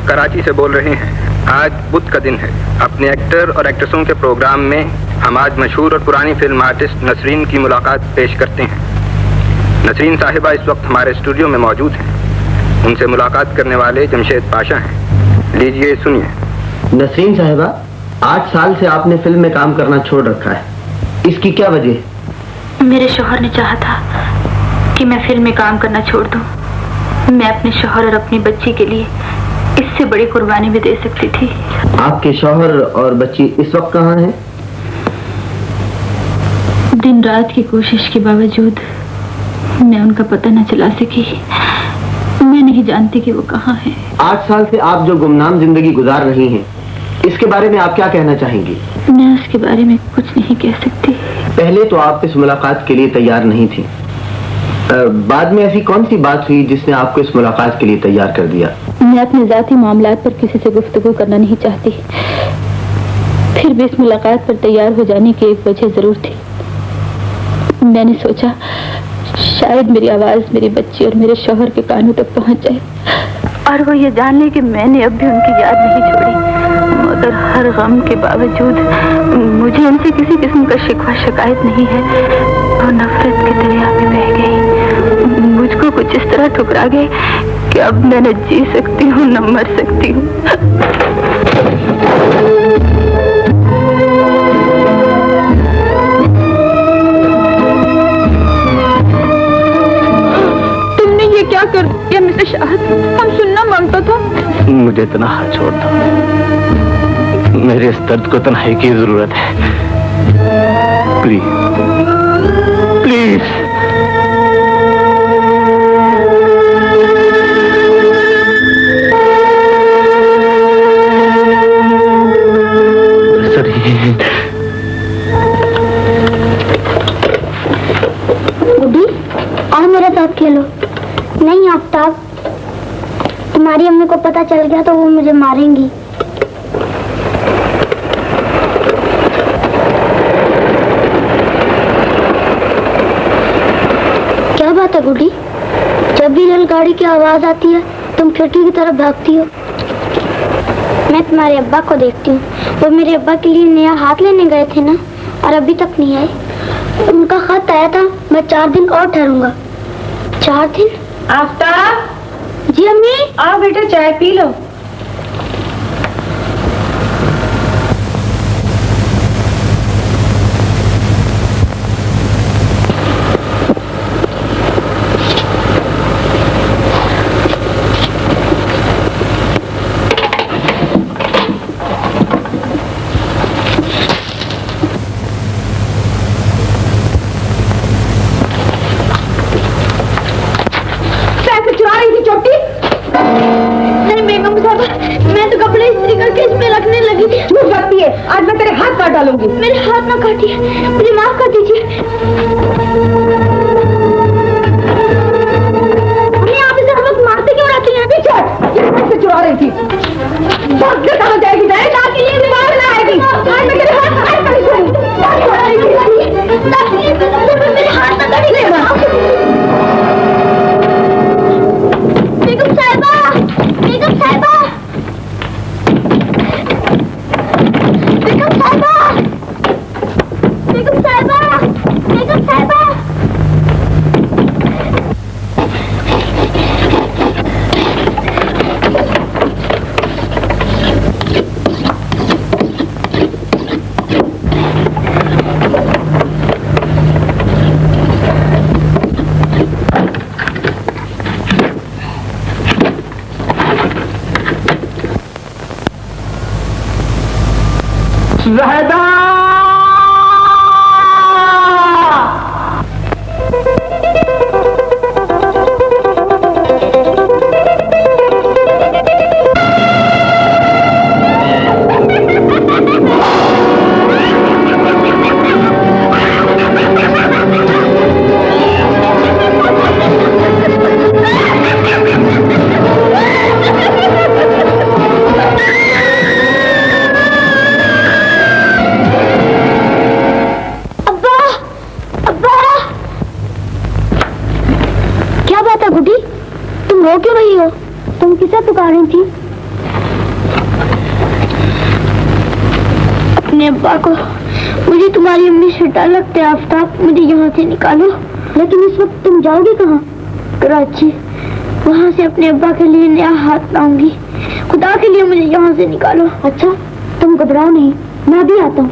कराची से बोल रहे हैं। आज बुध का दिन है। अपने एक्टर और एक्ट्रेसों के प्रोग्राम में हम आज मशहूर और पुरानी फिल्म आर्टिस्ट नसरीन की मुलाकात पेश करते हैं। नसरीन साहिबा इस वक्त हमारे स्टूडियो में मौजूद हैं। उनसे मुलाकात करने वाले जमशेद पाशा हैं। लीजिए सुनिए। नसरीन साहिबा, 8 साल से आपने फिल्म में काम करना छोड़ रखा है, इसकी क्या वजह? मेरे शौहर ने चाहा था कि मैं फिल्म में काम करना छोड़ दूं। मैं अपने शौहर और अपनी बच्ची के लिए इससे बड़ी कुर्बानी भी दे सकती थी। आपके शौहर और बच्ची इस वक्त कहाँ हैं? दिन रात की कोशिश के बावजूद मैं उनका पता न चला सकी। मैं नहीं जानती कि वो कहाँ है। 8 साल से आप जो गुमनाम जिंदगी गुजार रही हैं, इसके बारे में आप क्या कहना चाहेंगी? मैं उसके बारे में कुछ नहीं कह सकती। पहले तो आप इस मुलाकात के लिए तैयार नहीं थी, बाद में ऐसी कौन सी बात हुई जिसने आपको इस मुलाकात के लिए तैयार कर दिया? मैं अपने जाती मामलात पर किसी से गुफ्तगू करना नहीं चाहती, फिर भी इस मुलाकात पर तैयार हो जाने की एक वजह जरूर थी। मैंने सोचा शायद मेरी आवाज मेरी बच्ची और मेरे शौहर के कानों तक पहुंच जाए और वो ये जान ले कि मैंने अब भी उनकी याद नहीं छोड़ी। मगर हर गम के बावजूद मुझे उनसे किसी किस्म का शिकवा शिकायत नहीं है। वो नफरत के दरिया में बह गई, मुझको कुछ इस तरह ठुकरा गए कि अब मैं न जी सकती हूँ न मर सकती हूँ। तुमने ये क्या कर दिया मिस्टर शाहद? हम सुनना मांगता था। मुझे तन्हा छोड़ दो, मेरे इस दर्द को तन्हाई की जरूरत है। Please please. गुड्डी, आओ मेरे साथ खेलो। नहीं आफ्ताब, तुम्हारी अम्मी को पता चल गया तो वो मुझे मारेंगी। क्या बात है गुड्डी, जब भी रेलगाड़ी की आवाज आती है तुम खिड़की की तरफ भागती हो। मैं तुम्हारे अब्बा को देखती हूँ, वो मेरे अब्बा के लिए नया हाथ लेने गए थे ना, और अभी तक नहीं आए। उनका खत आया था, मैं 4 दिन और ठहरूंगा। 4 दिन? आफ्ताब। जी अम्मी। आओ बेटा चाय पी लो। मैं तो कपड़े इस्त्री करके इसमें रखने लगी थी। झूठ लगती है, आज मैं तेरे हाथ काट डालूंगी। मेरे हाथ ना काटिए, मुझे माफ कर दीजिए। आप इसे हम लोग मारते क्यों रहती हैं? पीछे ये मुझसे चुरा रही थी। बहुत से कहाँ जाएगी? जाएगी के लिए भी बाहर ना आएगी। आज मैं तेरे हाथ काट डालूंगी। मेरे हाथ ना काटिए। बेगम साहिबा, बेगम साहिबा, बेगम साहिबा, बेगम साहिबा, बेगम साहिबा। ज़हदा! तुम रो क्यों रही हो? तुम किसे पुकार रही थी? अपने अब्बा को। मुझे तुम्हारी अम्मी से डर लगता है आफ्ताब, मुझे यहाँ से निकालो। लेकिन इस वक्त तुम जाओगी कहाँ? कराची। वहाँ से अपने अब्बा के लिए नया हाथ लाऊंगी। खुदा के लिए मुझे यहाँ से निकालो। अच्छा, तुम घबराओ नहीं, मैं भी आता हूँ।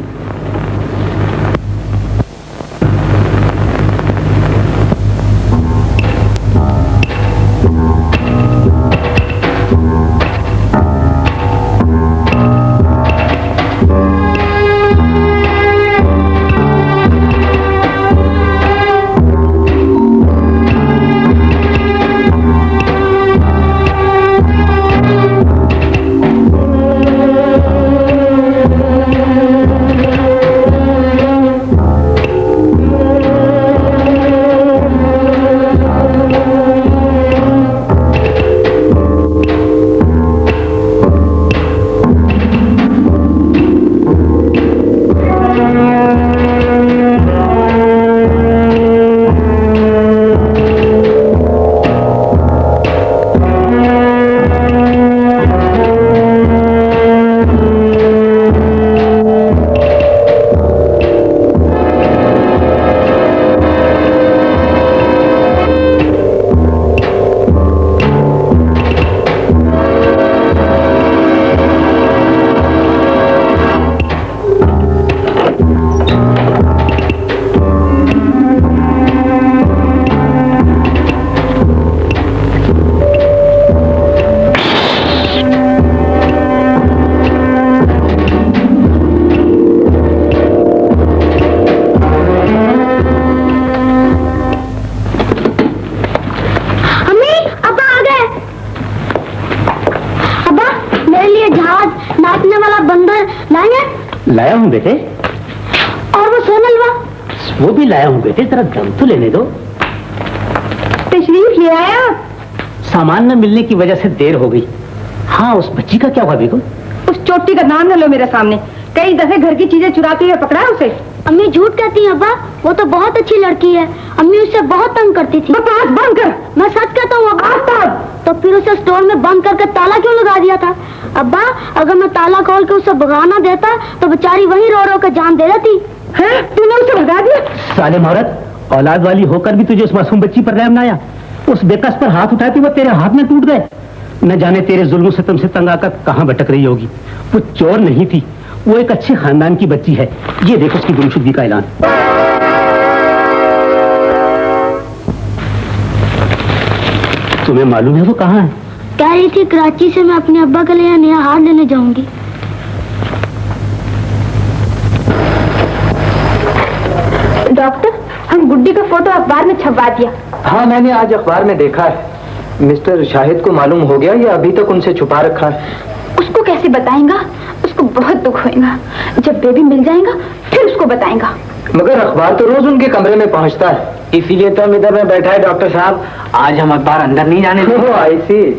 लाया हूँ बेटे। और वो सोनलवा? वो भी लाया हूँ बेटे, जरा दम तो लेने दो। तशरीफ ले आया? सामान न मिलने की वजह से देर हो गई। हाँ, उस बच्ची का क्या हुआ बेगम? उस चोटी का नाम न लो मेरे सामने। कई दफे घर की चीजें चुराते हुए पकड़ा है उसे। अम्मी झूठ कहती है अब्बा, वो तो बहुत अच्छी लड़की है। अम्मी उससे बहुत तंग करती थी। बकवास बंद कर। मैं सच कहता हूँ अब्बा। तो फिर उसे स्टोर में बंद करके ताला क्यों लगा दिया था? अब्बा, अगर मैं ताला खोल के उसे भगाना देता तो बेचारी वहीं रो रो कर जान दे देती। हैं? तूने उसे भगा दिया? साले औरत, औलाद वाली होकर भी तुझे उस मासूम बच्ची पर रहम ना आया। उस बेकस पर हाथ उठाती वो तेरे हाथ में टूट गए। न जाने तेरे जुल्म से तुमसे तंग आकर कहां भटक रही होगी। वो चोर नहीं थी, वो एक अच्छे खानदान की बच्ची है। ये देखो उसकी गुमशुदगी का ऐलान। तुम्हें मालूम है वो कहाँ है? कह रही थी कराची से मैं अपने अब्बा के लिए नया हार लेने जाऊंगी। डॉक्टर, हम गुड्डी का फोटो अखबार में छपवा दिया। हाँ, मैंने आज अखबार में देखा है। मिस्टर शाहिद को मालूम हो गया या अभी तक उनसे छुपा रखा है? उसको कैसे बताएगा? उसको बहुत दुख होएगा। जब बेबी मिल जाएगा फिर उसको बताएगा। मगर अखबार तो रोज उनके कमरे में पहुंचता है। इसीलिए तो हम इधर में बैठा है डॉक्टर साहब। आज हम अखबार अंदर नहीं जाने देंगे। ऐसी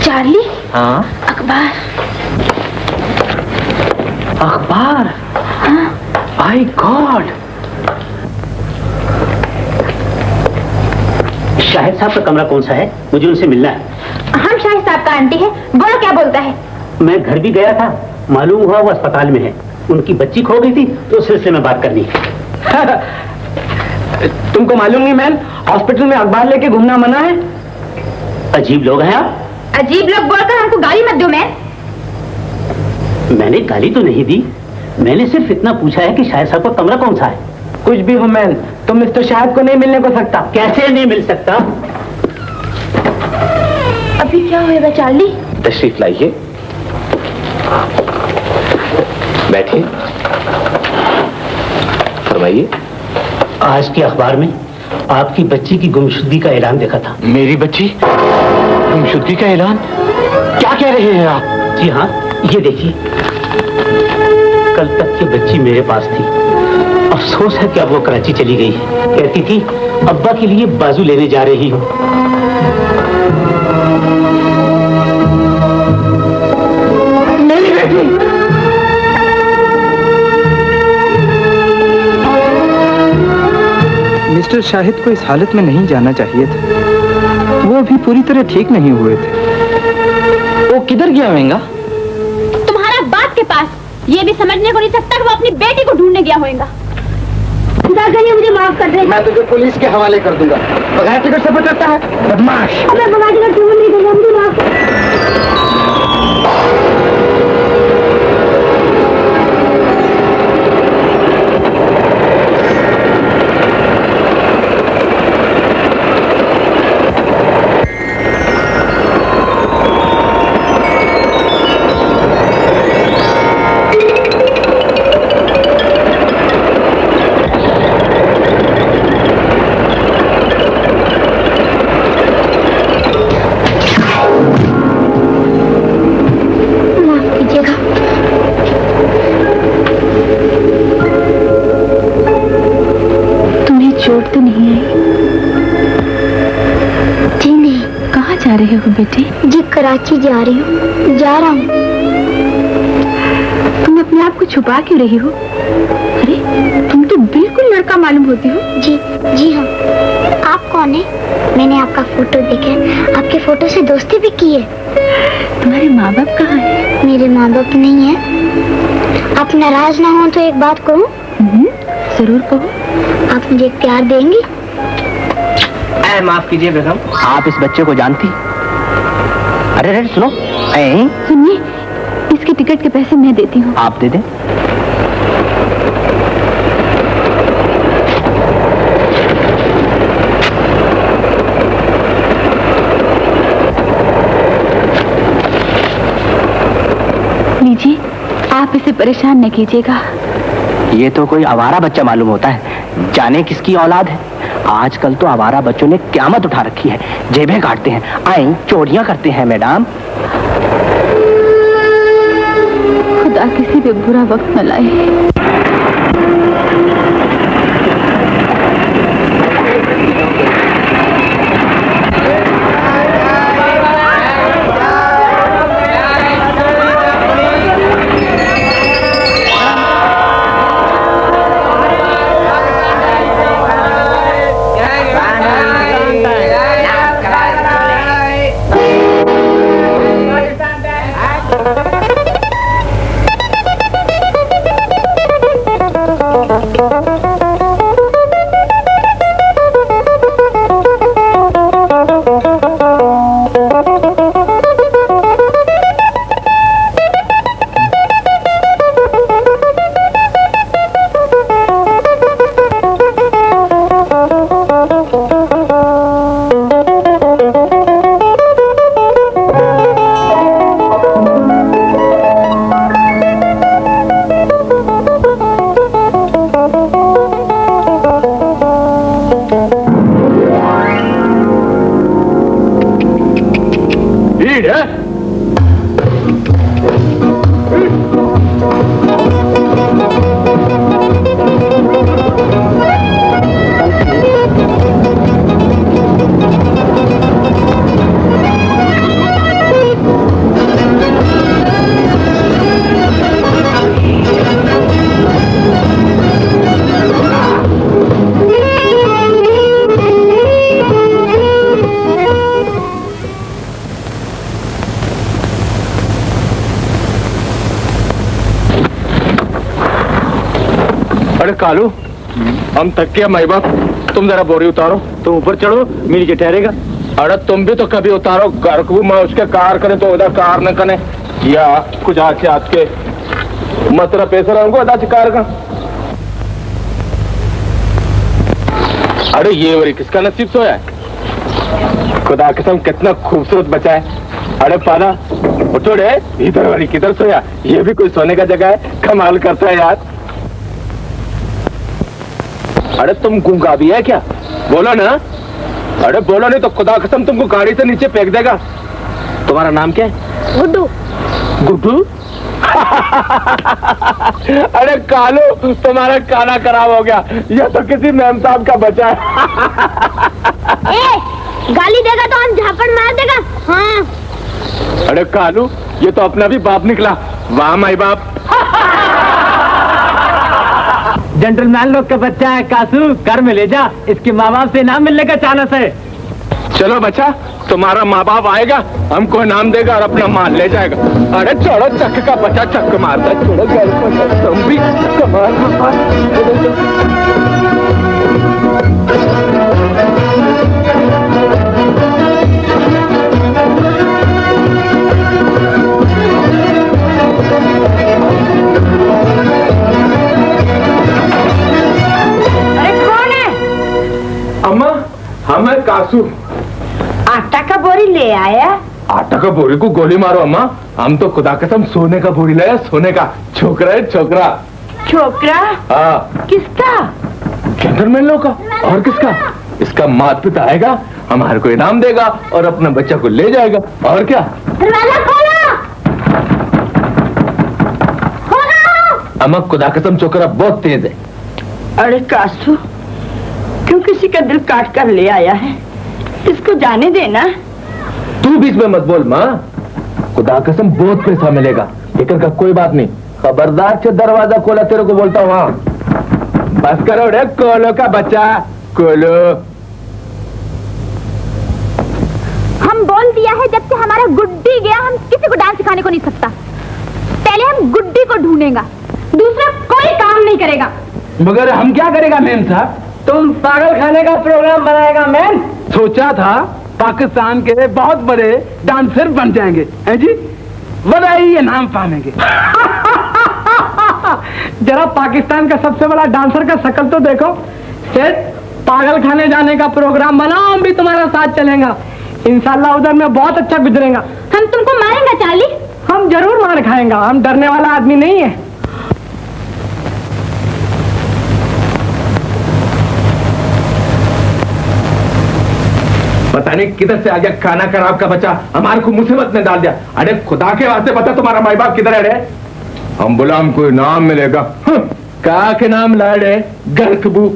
चार्ली, हाँ, अखबार। अखबार? हाँ। My God. शाहिद साहब का कमरा कौन सा है? मुझे उनसे मिलना है। हम शाहिद साहब का आंटी है। बोलो क्या बोलता है? मैं घर भी गया था, मालूम हुआ वो अस्पताल में है। उनकी बच्ची खो गई थी तो उस सिलसिले में बात करनी है। तुमको मालूम नहीं मैम, हॉस्पिटल में अखबार लेके घूमना मना है। अजीब लोग हैं आप। अजीब लोग बोलकर हमको गाली मत दो। मैंने गाली तो नहीं दी, मैंने सिर्फ इतना पूछा है कि शाहिद साहब का कमरा कौन सा है। कुछ भी हो मैन, तो मिस्टर शाहिद को नहीं मिलने को सकता। कैसे नहीं मिल सकता? अभी क्या होएगा चार्ली? तशरीफ लाइए, बैठिए, फरमाइए। आज के अखबार में आपकी बच्ची की गुमशुदगी का ऐलान देखा था। मेरी बच्ची गुमशुदगी का ऐलान? क्या कह रहे हैं आप? जी हाँ, ये देखिए। कल तक ये बच्ची मेरे पास थी। अफसोस है कि अब वो कराची चली गई है। कहती थी अब्बा के लिए बाजू लेने जा रही हूँ। मेरी बेटी। मिस्टर शाहिद को इस हालत में नहीं जाना चाहिए था। वो अभी पूरी तरह ठीक नहीं हुए थे। वो किधर गया होगा? तुम्हारा बाप के पास। ये भी समझने को नहीं सकता कि वो अपनी बेटी को ढूंढने गया होगा। खुदा करिए मुझे माफ कर दे। मैं तुझे पुलिस के हवाले कर दूंगा। बगैर टिकट से पकड़ता है, बदमाश। अबे बगैर टिकट क्यों नहीं दूंगा? मुझे माफ कर। चोट तो नहीं आई? जी नहीं। कहाँ जा रहे हो बेटे? जी कराची जा रही हूँ। जा रहा हूँ। तुम अपने आप को छुपा क्यों रही हो? अरे तुम तो बिल्कुल लड़का मालूम होती हो। जी जी हाँ। आप कौन है? मैंने आपका फोटो देखा है, आपके फोटो से दोस्ती भी की है। तुम्हारे माँ बाप कहाँ है? मेरे माँ बाप नहीं है। आप नाराज ना हो तो एक बात कहूँ? जरूर कहो। आप मुझे प्यार देंगी? माफ कीजिए बेगम, आप इस बच्चे को जानती? अरे अरे सुनो। सुनिए, इसके टिकट के पैसे मैं देती हूँ। आप दे दें। लीजिए, आप इसे परेशान न कीजिएगा। ये तो कोई आवारा बच्चा मालूम होता है, जाने किसकी औलाद है। आजकल तो आवारा बच्चों ने क्यामत उठा रखी है, जेबें काटते हैं, आई चोरियां करते हैं मैडम। खुदा किसी पे बुरा वक्त न लाए। अरे कालू, हम थक गया माई बाप, तुम जरा बोरी उतारो। तुम ऊपर चढ़ो, मैं नीचे ठहरेगा। अरे तुम भी तो कभी उतारो, घर को मैं उसके कार करे तो उधर कार न करे, या कुछ आज के मतलब पैसा रहूंगा अदा कार का। अरे ये वरी किसका नसीब सोया है? खुदा कसम कितना खूबसूरत बचा है। अरे पाना उठो रे, इधर वाली किधर सोया? ये भी कोई सोने का जगह है? कमाल करता है यार। अरे तुम गूंगा भी है क्या? बोलो ना। अरे बोलो नहीं तो खुदा कसम तुमको गाड़ी से नीचे फेंक देगा। तुम्हारा नाम क्या है? गुड्डू। गुड्डू? अरे कालू, तुम्हारा काना खराब हो गया, यह तो किसी मैम साहब का बचा है। गाली देगा तो हम झापड़ मार देगा। हाँ। अरे कालू, ये तो अपना भी बाप निकला। वाह माई बाप। जेंटलमैन लोग का बच्चा है कासू, घर में ले जा, इसके माँ बाप से नाम मिलने का चांस है। चलो बच्चा, तुम्हारा माँ बाप आएगा, हमको नाम देगा और अपना माल ले जाएगा। अरे छोड़ो, चक्क का बच्चा चक्क मारता है, छोड़ो घर को, तुम भी कमाल। अम्मा, हम है कासू। आटा का बोरी ले आया? आटा का बोरी को गोली मारो अम्मा, हम तो खुदा कसम सोने का बोरी लाया, सोने का। छोकरा है छोकरा। छोकरा? हाँ। किसका? जेंटलमैन लोग का। और किसका? इसका माता पिता आएगा, हमारे को इनाम देगा और अपना बच्चा को ले जाएगा। और क्या? दरवाजा खोलो। अम्मा खुदा कसम छोकरा बहुत तेज है। अरे कासू, क्यों किसी का दिल काट कर ले आया है? इसको जाने देना। तू बीच में मत बोल माँ, खुदा कसम बहुत पैसा मिलेगा, फिक्र का कोई बात नहीं। खबरदार से दरवाजा खोला, तेरे को बोलता हूँ। हाँ बस करो रे कोलो का बच्चा, कोलो। हम बोल दिया है, जब से हमारा गुड्डी गया हम किसी को डांस सिखाने को नहीं सकता। पहले हम गुड्डी को ढूंढेगा, दूसरा कोई काम नहीं करेगा। मगर हम क्या करेगा मैम साहब? तुम पागल खाने का प्रोग्राम बनाएगा मैम? सोचा था पाकिस्तान के बहुत बड़े डांसर बन जाएंगे, हैं जी? बधाई नाम पाएंगे। जरा पाकिस्तान का सबसे बड़ा डांसर का शक्ल तो देखो। सेठ, पागल खाने जाने का प्रोग्राम बनाओ, हम भी तुम्हारा साथ चलेगा। इंशाल्लाह उधर में बहुत अच्छा गुजरेगा। हम तुमको मारेंगे चार्ली? हम जरूर मार खाएंगे, हम डरने वाला आदमी नहीं है। पता नहीं किधर से आ गया खाना खराब का बच्चा, हमारे को मुसीबत में डाल दिया। अरे खुदा के वास्ते बता तुम्हारा माई बाप किधर है रे? हम बोला हमको नाम मिलेगा, का के नाम लाए रे गरकबू।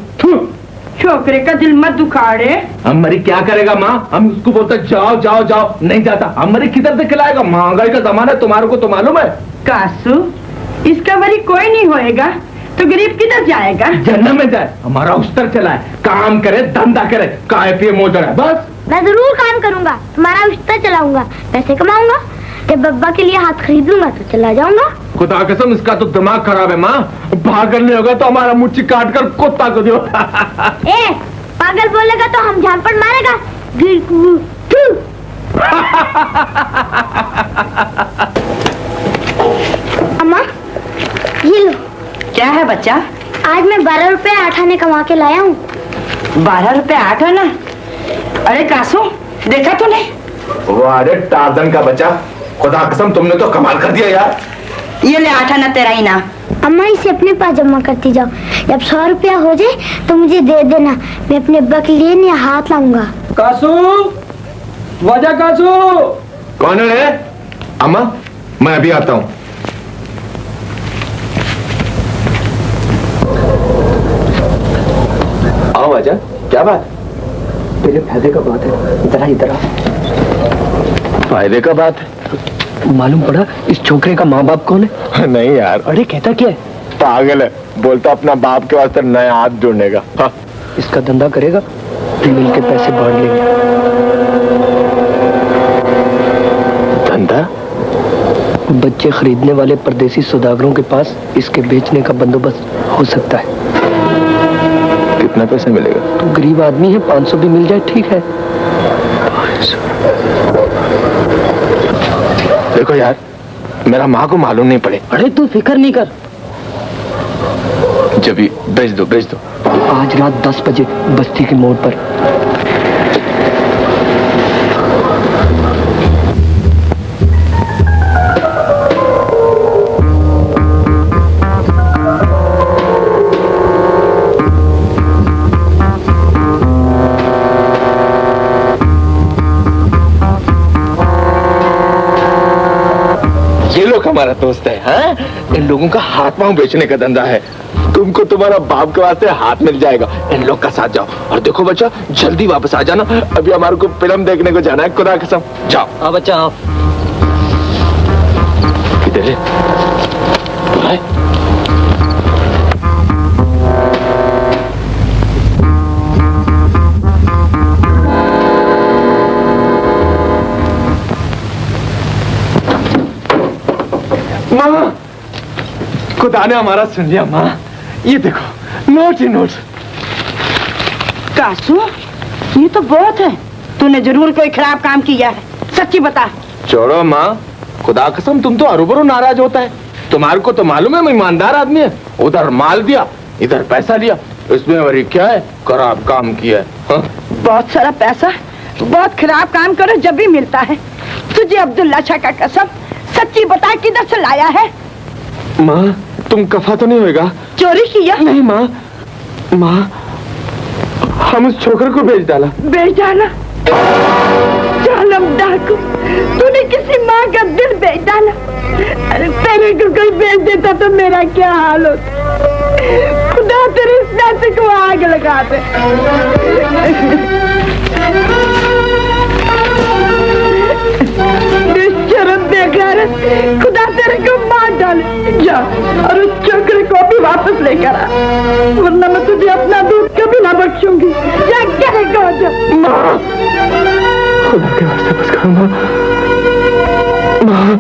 छोकरे का दिल मत दुखाड़े। हमारी क्या करेगा माँ? हम उसको बोलते जाओ जाओ जाओ, नहीं जाता। हमारी किधर से खिलाएगा? महंगाई का जमाना है, तुम्हारे को तो मालूम है। कासू, इसका वरी कोई नहीं होएगा तो गरीब किधर जाएगा? जन्नत में जाए। हमारा उस्तर चला है, काम करे धंधा करे, काय पिए मोजर है बस। मैं जरूर काम करूंगा, तुम्हारा रिश्ता चलाऊंगा, पैसे कमाऊंगा, जब बब्बा के लिए हाथ खरीद लूंगा तो चला जाऊंगा। खुदा कसम इसका तो दिमाग खराब है माँ, पागल नहीं होगा तो हमारा मुट्ठी काट कर कुत्ता को दो। ए, पागल बोलेगा तो हम झापड़ मारेगा। अम्मा ये लो। क्या है बच्चा? आज मैं 12 रुपए 8 आने कमा के लाया हूँ। 12 रुपए 8 आना? अरे कासू, देखा तो नहीं? वो अरे टार्जन का बच्चा, खुदा कसम तुमने तो कमाल कर दिया यार। ये ले 8 आना तेरा ही ना। अम्मा इसे अपने पास जमा करती जाओ, जब 100 रुपया हो जाए तो मुझे दे देना, मैं अपने अब्बा के लिए नया हाथ लाऊंगा। कासू, वजह कासू। कौन है? अम्मा मैं अभी आता हूँ। आओ वजह, क्या बात? तेरे फायदे का बात है, जरा इधर आ। फायदे का बात है? मालूम पड़ा इस छोकरे का माँ बाप कौन है? नहीं यार। अरे कहता क्या है? पागल है, बोलता अपना बाप के वास्ते नया हाथ जोड़ने का। हाँ। इसका धंधा करेगा, मिल के पैसे बांट लेंगे। धंधा? बच्चे खरीदने वाले परदेसी सौदागरों के पास इसके बेचने का बंदोबस्त हो सकता है। कितना पैसा मिलेगा? तो गरीब आदमी है, 500 भी मिल जाए ठीक है। देखो यार, मेरा माँ को मालूम नहीं पड़े। अरे तू फिक्र नहीं कर, जब भी भेज दो भेज दो। आज रात 10 बजे बस्ती के मोड़ पर। ये लोग हमारा दोस्त है। हाँ? इन लोगों का हाथ पांव बेचने का धंधा है। तुमको तुम्हारा बाप के वास्ते हाथ मिल जाएगा, इन लोग का साथ जाओ। और देखो बच्चा, जल्दी वापस आ जाना, अभी हमारे को फिल्म देखने को जाना है, खुदा कसम। जाओ। हाँ बच्चा आओ। किधर है? माँ, खुदा ने हमारा सुन लिया माँ। ये देखो नोट ही नोट। कासू, ये तो बहुत है, तूने जरूर कोई खराब काम किया है, सच्ची बता। छोड़ो माँ, खुदा कसम तुम तो अरूबरू नाराज होता है। तुम्हारे को तो मालूम है मैं ईमानदार आदमी है। उधर माल दिया, इधर पैसा लिया, इसमें वरी क्या है? खराब काम किया है। हाँ? बहुत सारा पैसा, बहुत खराब काम करो जब भी मिलता है। तुझे अब्दुल्ला शाह का कसम, सच्ची बता किधर से लाया है? माँ तुम कफा तो नहीं होएगा? चोरी किया? नहीं माँ, माँ हम उस छोकरे को बेच डाला। बेच डाला? जालम डाकू, तूने किसी माँ का दिल बेच डाला। अरे तेरे को कोई बेच देता तो मेरा क्या हाल होता? खुदा तेरे इस नाते को आग लगा दे। खुदा तेरे को मार डाले। जा और उस छोकरे को भी वापस लेकर आ, वरना मैं तुझे अपना दूध कभी ना बख्शूंगी। क्या करेगा? जा माँ, खुदा के वास्ते बस करो माँ। माँ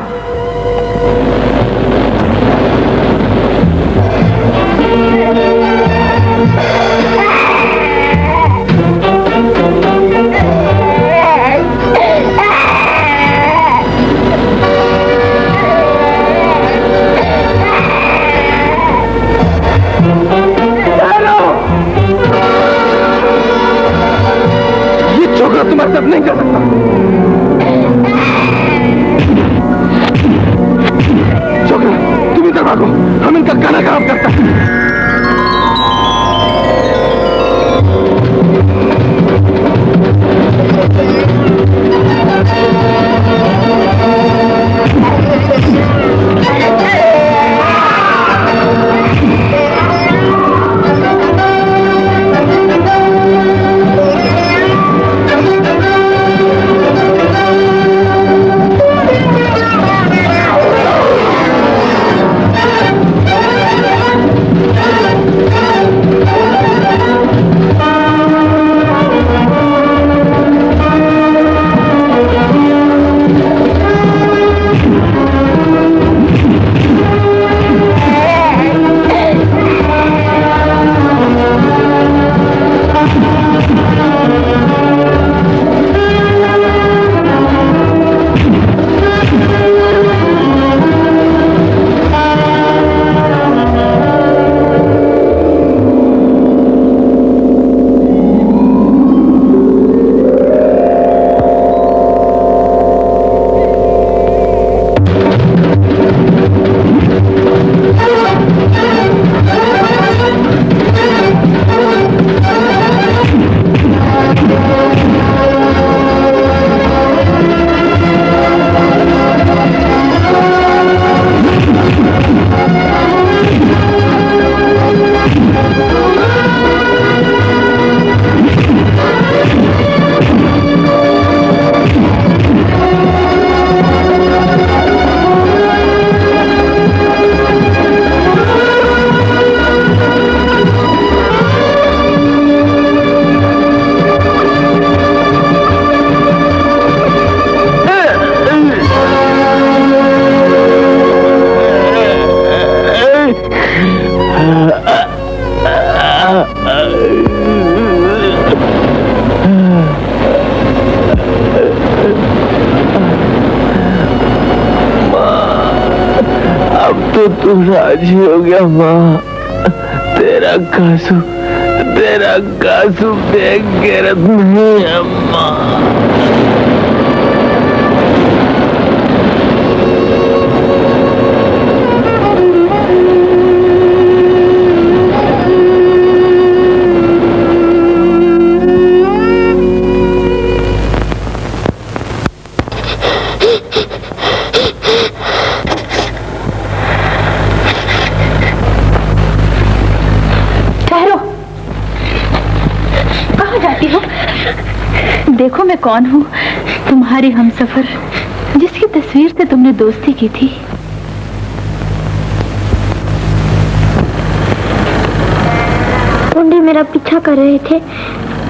तुम्हारे साथ नहीं कर सकता। छोकरा तुम इधर भागो, हम इनका गाना खराब करता है। तो तू राजी हो गया माँ। तेरा कासू बेगैरत नहीं है माँ। देखो मैं कौन हूँ, तुम्हारी हमसफर जिसकी तस्वीर से तुमने दोस्ती की थी। गुंडे मेरा पीछा कर रहे थे,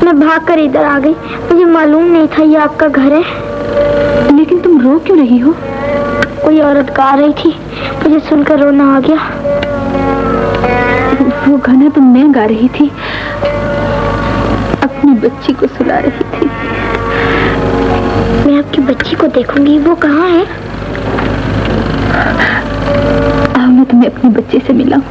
मैं भाग कर इधर आ गई। मुझे मालूम नहीं था ये आपका घर है। लेकिन तुम रो क्यों रही हो? कोई औरत गा रही थी, मुझे सुनकर रोना आ गया। वो गाना तुमने गा रही थी, अपनी बच्ची को सुला रही थी। मैं आपकी बच्ची को देखूंगी, वो कहाँ है? आओ मैं तुम्हें अपनी बच्ची से मिलाऊं।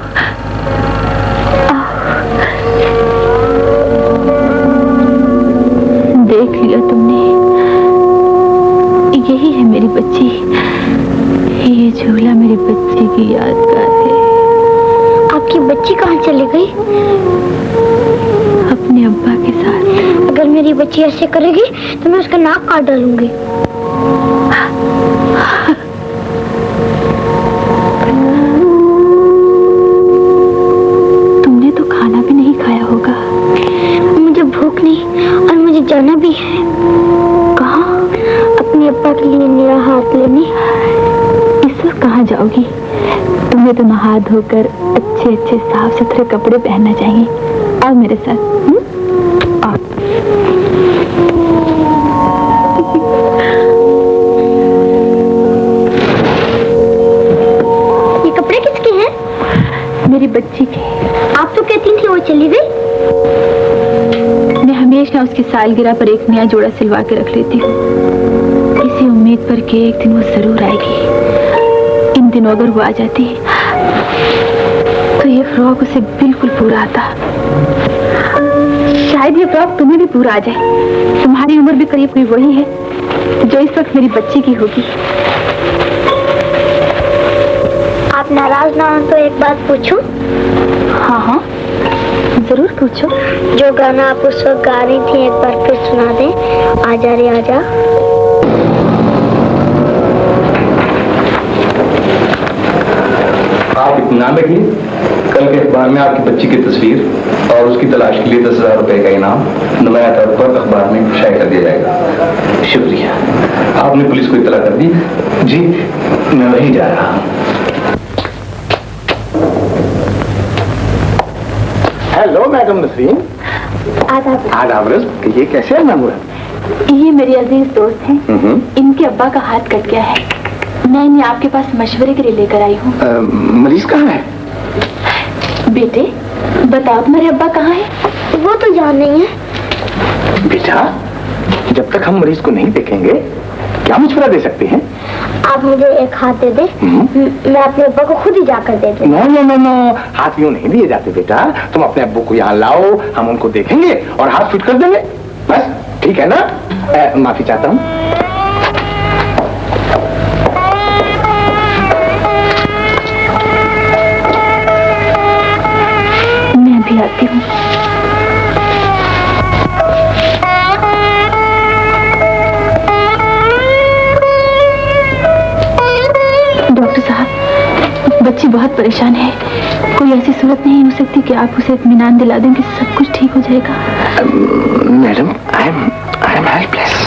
देख लिया तुमने, यही है मेरी बच्ची। ये झूला मेरी बच्ची की यादगार है। आपकी बच्ची कहाँ चली गई? अपने अब्बा के साथ। अगर मेरी बच्ची ऐसे करेगी तो मैं उसका नाक काट डालूंगी। तुमने तो खाना भी नहीं खाया होगा। मुझे भूख नहीं और मुझे जाना भी है। कहाँ? अपने अब्बा के लिए मेरा हाथ लेने। इस वक्त कहाँ जाओगी? तुम्हें तो नहा धोकर अच्छे अच्छे साफ सुथरे कपड़े पहनना चाहिए। आओ मेरे साथ। आओ। ये कपड़े किसके हैं? मेरी बच्ची के। आप तो कहती थी वो चली गई। मैं हमेशा उसकी सालगिरह पर एक नया जोड़ा सिलवा के रख लेती हूँ, इसी उम्मीद पर कि एक दिन वो जरूर आएगी। इन दिनों अगर वो आ जाती तो ये फ्रॉक उसे बिल्कुल पूरा आता। शायद ये फ्रॉक तुम्हें भी पूरा आ जाए। तुम्हारी उम्र भी करीब करीब वही है जो इस वक्त मेरी बच्ची की होगी। आप नाराज ना हो तो एक बात पूछूं? हाँ हाँ जरूर पूछो। जो गाना आप उस वक्त गा रही थी एक बार फिर सुना दें। आजा रे आजा। आप इत्मीनान रखिए, कल के अखबार में आपकी बच्ची की तस्वीर और उसकी तलाश के लिए 10,000 रुपए का इनाम नुमाया तौर पर अखबार में शाया कर दिया जाएगा। शुक्रिया। आपने पुलिस को इत्तला कर दी? जी, मैं वहीं जा रहा हूँ। Hello madam Nasreen. आदाब। ये कैसे है मामूला? ये मेरे अजीज दोस्त हैं। इनके अब्बा का हाथ कट गया है। मैं इन्हें आपके पास मशवरे के लिए लेकर आई हूँ। मरीज कहाँ है? बेटे बताओ तुम्हारे अब्बा कहाँ है? वो तो जान नहीं है। बेटा, जब तक हम मरीज को नहीं देखेंगे क्या मशवरा दे सकते हैं? आप मुझे एक हाथ दे दे, मैं अपने अब्बा को खुद ही जाकर दे दूँ। नो, हाथ यूं नहीं दिए जाते बेटा। तुम अपने अब्बू को यहाँ लाओ, हम उनको देखेंगे और हाथ फिट कर देंगे, बस। ठीक है ना? माफी चाहता हूँ। मैं भी आती हूँ। डॉक्टर साहब, बच्ची बहुत परेशान है। कोई ऐसी सूरत नहीं हो सकती कि आप उसे इत्मीनान दिला दें कि सब कुछ ठीक हो जाएगा? Madam, I am helpless.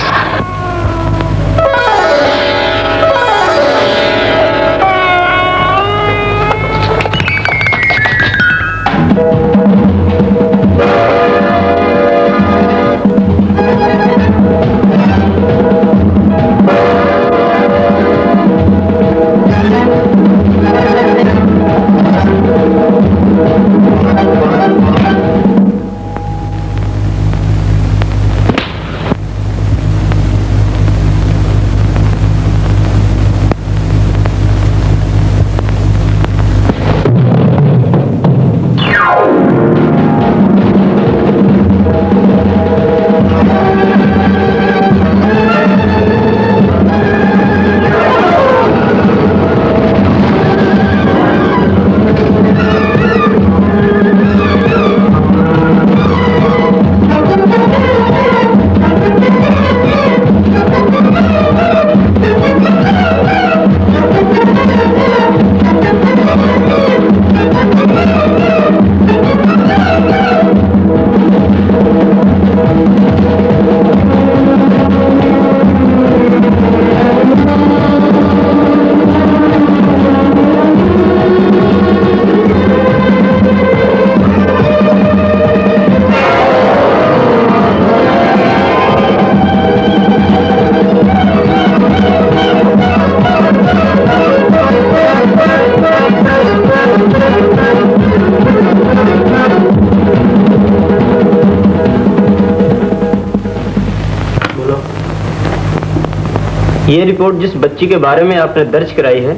ये रिपोर्ट जिस बच्ची के बारे में आपने दर्ज कराई है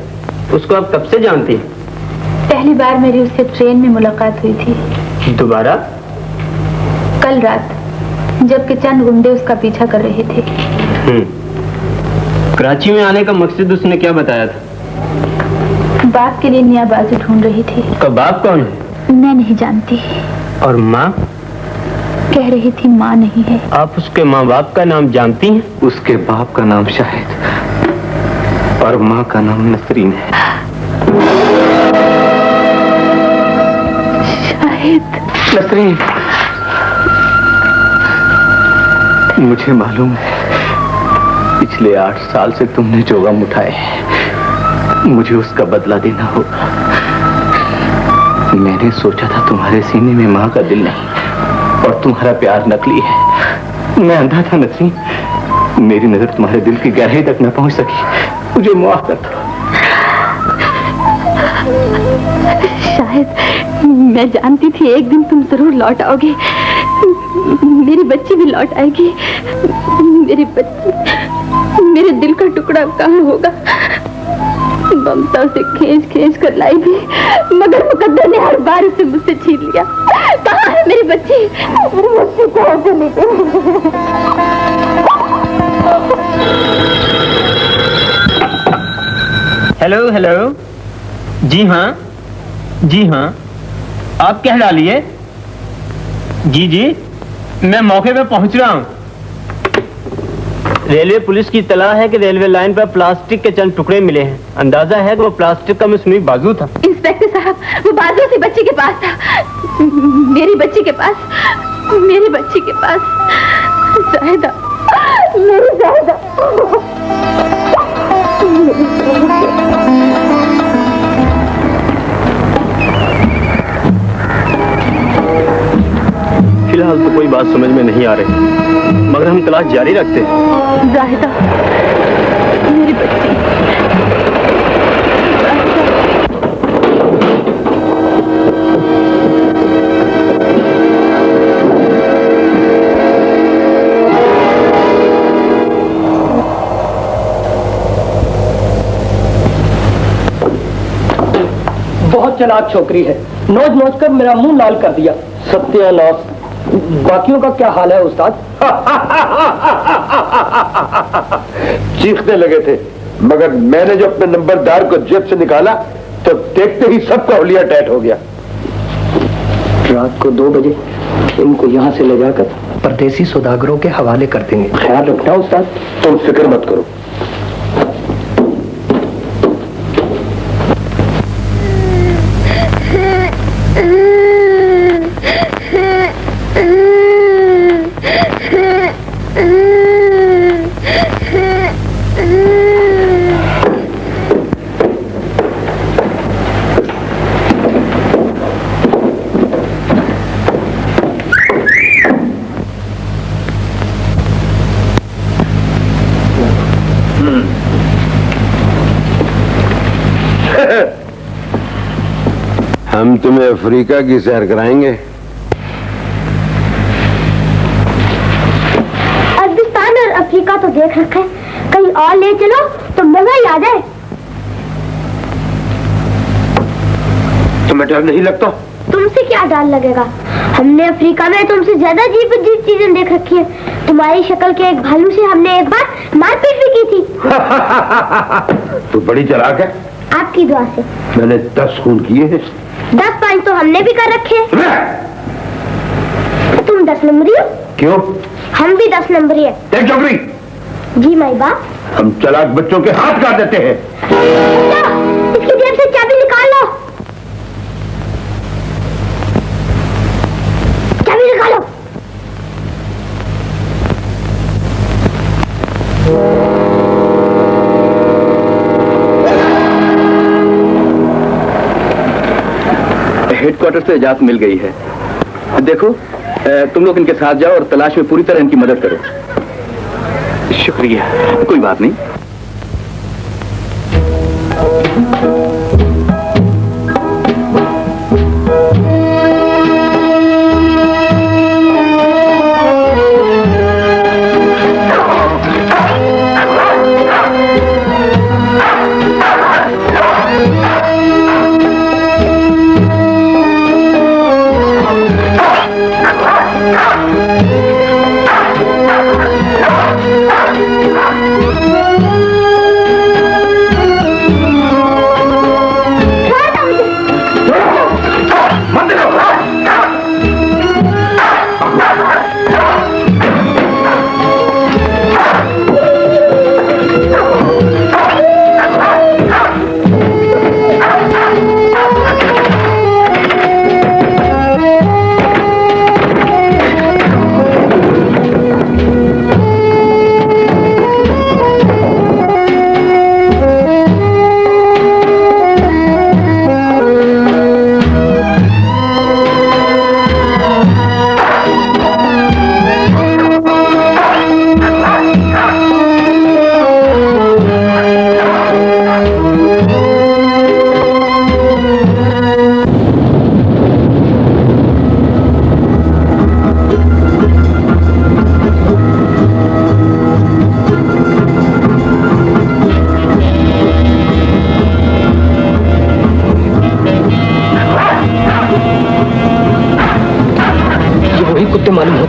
उसको आप कब से जानती हैं? पहली बार मेरी उससे ट्रेन में मुलाकात हुई थी। दोबारा? कल रात, जबकि चंद गुंडे उसका पीछा कर रहे थे। कराची में आने का मकसद उसने क्या बताया था? बाप के लिए नया बाजू ढूंढ रही थी। उसका बाप कौन है? मैं नहीं जानती। और माँ? कह रही थी माँ नहीं है। आप उसके माँ बाप का नाम जानती हैं? उसके बाप का नाम शाहिद और माँ का नाम नसरीन है। शाहिद? नसरीन, मुझे मालूम है पिछले 8 साल से तुमने जो गम उठाए हैं, मुझे उसका बदला देना होगा। मैंने सोचा था तुम्हारे सीने में माँ का दिल नहीं और तुम्हारा प्यार नकली है। मैं अंधा था नसरीन, मेरी नजर तुम्हारे दिल की गहराई तक न पहुंच सकी। मुझे माफ कर दो। शायद मैं जानती थी एक दिन तुम जरूर लौट आओगे। मेरी बच्ची भी लौट आएगी। मेरी बच्ची, मेरे दिल का टुकड़ा कहाँ होगा? ममता उसे खींच खींच कर लाई थी, मगर मुकद्दर ने हर बार उसे मुझसे छीन लिया। कहाँ है मेरी बच्ची? मेरी बच्ची कहाँ चली गई? Hello hello. जी हाँ, जी हाँ, आप कह डालिए। जी जी, मैं मौके पे पहुंच रहा हूँ। रेलवे पुलिस की इत्तला है कि रेलवे लाइन पर प्लास्टिक के चंद टुकड़े मिले हैं। अंदाजा है कि वो प्लास्टिक का मसनूई बाजू था। इंस्पेक्टर साहब, वो बाजू से बच्ची के पास था। मेरी बच्ची के पास, मेरी बच्ची के पास। जाहिदा, मेरी जाहिदा। फिलहाल तो कोई बात समझ में नहीं आ रही, मगर हम तलाश जारी रखते हैं। जाहिदा, मेरी बच्ची। बहुत चालाक छोकरी है, नोच नोच कर मेरा मुंह लाल कर दिया। सत्यानाश। बाकियों का क्या हाल है उस्ताद? चीखने लगे थे, मगर मैंने जो अपने नंबरदार को जेब से निकाला तो देखते ही सबका हुलिया टाइट हो गया। रात को 2 बजे इनको यहाँ से ले जाकर परदेसी सौदागरों के हवाले कर देंगे। ख्याल रखना उस्ताद। तुम फिक्र मत करो। हम तुम्हें अफ्रीका की सैर कराएंगे। अफगानिस्तान और अफ्रीका तो देख रखा है, कहीं और ले चलो तो मजा ही आ जाए। तुम्हें डर नहीं लगता? तुमसे क्या डर लगेगा? हमने अफ्रीका में तुमसे ज्यादा अजीब अजीब चीजें देख रखी है। तुम्हारी शक्ल के एक भालू से हमने एक बार मारपीट भी की थी। तू बड़ी चालाक है। आपकी दुआ से। मैंने 10 खून किए हैं। 10 पाँच तो हमने भी कर रखे हैं। तुम 10 नंबरी हो? क्यों? हम भी 10 नंबरी है। देख चौकरी, जी माई बाप। हम चालाक बच्चों के हाथ काट देते हैं। इसकी जेब से चाबी निकाल लो। चाबी निकालो। हेडक्वार्टर से इजाजत मिल गई है। देखो, तुम लोग इनके साथ जाओ और तलाश में पूरी तरह इनकी मदद करो। शुक्रिया। कोई बात नहीं।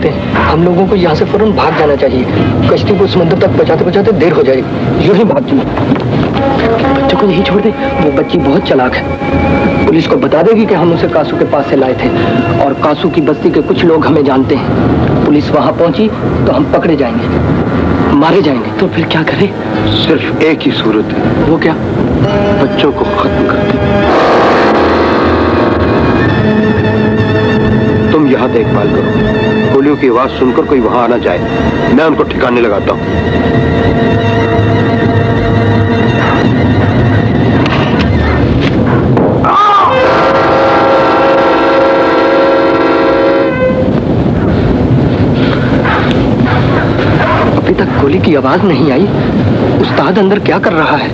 सकते हैं। हम लोगों को यहाँ से फौरन भाग जाना चाहिए। कश्ती को समंदर तक पहुँचाते पहुँचाते देर हो जाएगी। यूं ही भाग चलो। बच्चों को यही छोड़ दे, वो बच्ची बहुत चालाक है। पुलिस को बता देगी कि हम उसे कासू के पास से लाए थे और कासू की बस्ती के कुछ लोग हमें जानते हैं। पुलिस वहाँ पहुँची तो हम पकड़े जाएंगे, मारे जाएंगे। तो फिर क्या करें? सिर्फ एक ही सूरत है। वो क्या? बच्चों को खत्म कर दे। तुम यहाँ देखभाल करो, गोलियों की आवाज सुनकर कोई वहां आना जाए, मैं उनको ठिकाने लगाता हूँ। अभी तक गोली की आवाज नहीं आई। उस्ताद अंदर क्या कर रहा है?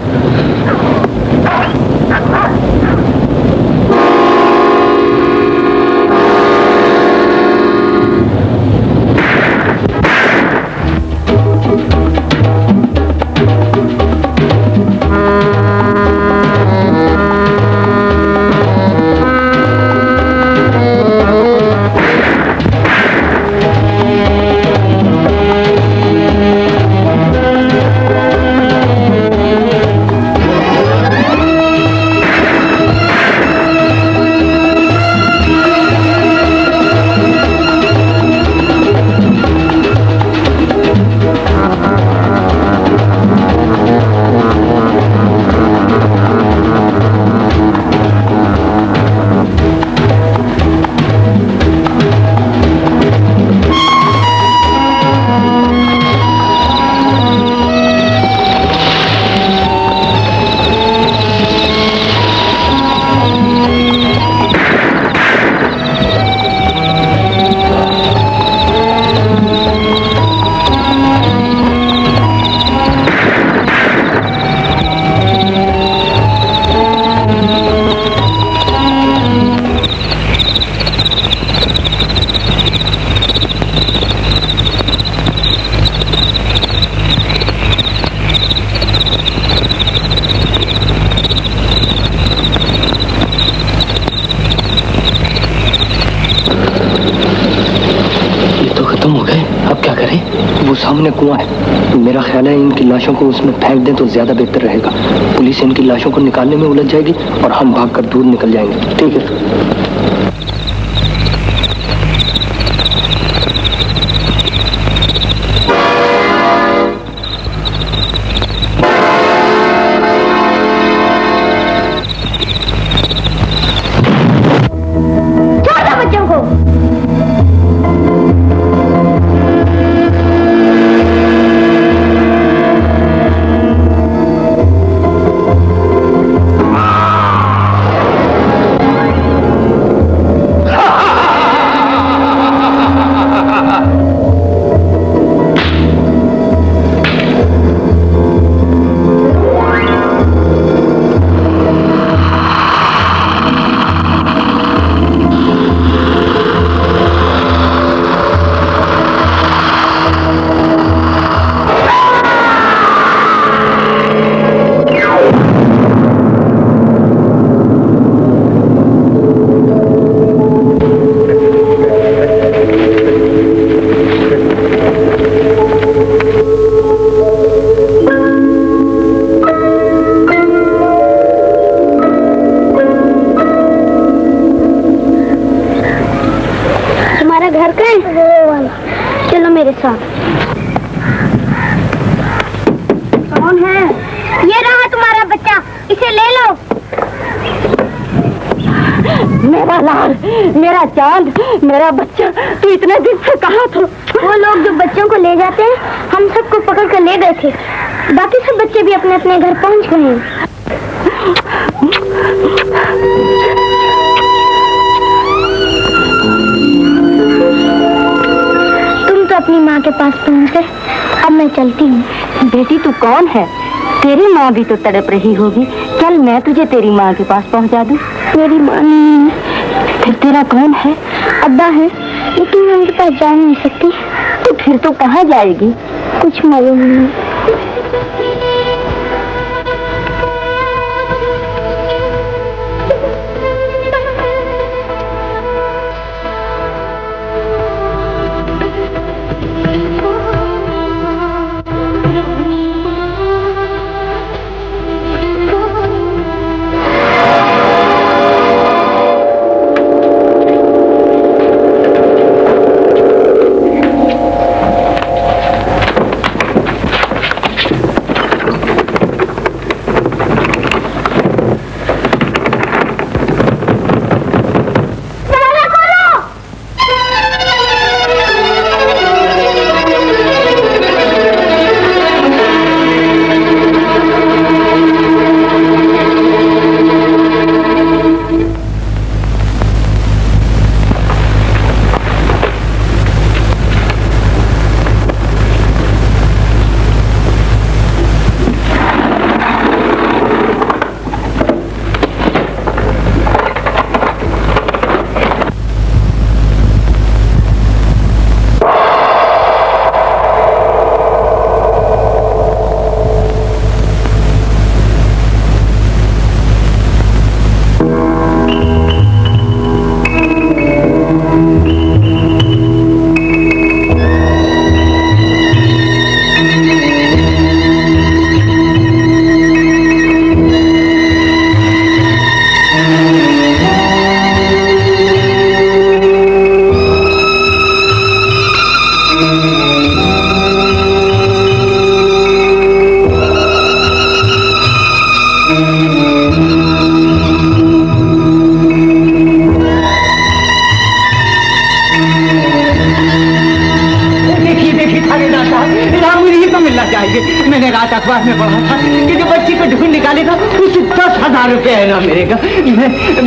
सामने कुआं है। मेरा ख्याल है इनकी लाशों को उसमें फेंक दें तो ज्यादा बेहतर रहेगा। पुलिस इनकी लाशों को निकालने में उलझ जाएगी और हम भागकर दूर निकल जाएंगे। ठीक है। कौन है? ये रहा तुम्हारा बच्चा, इसे ले लो। मेरा लाल, मेरा चांद, मेरा बच्चा, तू इतने दिन से कहाँ था? वो लोग जो बच्चों को ले जाते हैं, हम सबको पकड़ कर ले गए थे। बाकी सब बच्चे भी अपने अपने घर पहुंच गए हैं। तुम तो अपनी माँ के पास पहुंच गए, अब मैं चलती हूँ। बेटी तू कौन है? तेरी माँ भी तो तड़प रही होगी। चल मैं तुझे तेरी माँ के पास पहुँचा दूँ। मेरी माँ नहीं है। फिर तेरा कौन है? अब्बा है, लेकिन मैं उनके पास जा नहीं सकती। तो फिर तो कहाँ जाएगी? कुछ मालूम नहीं। डालेगा उसे 10,000 रुपए इनाम मिलेगा।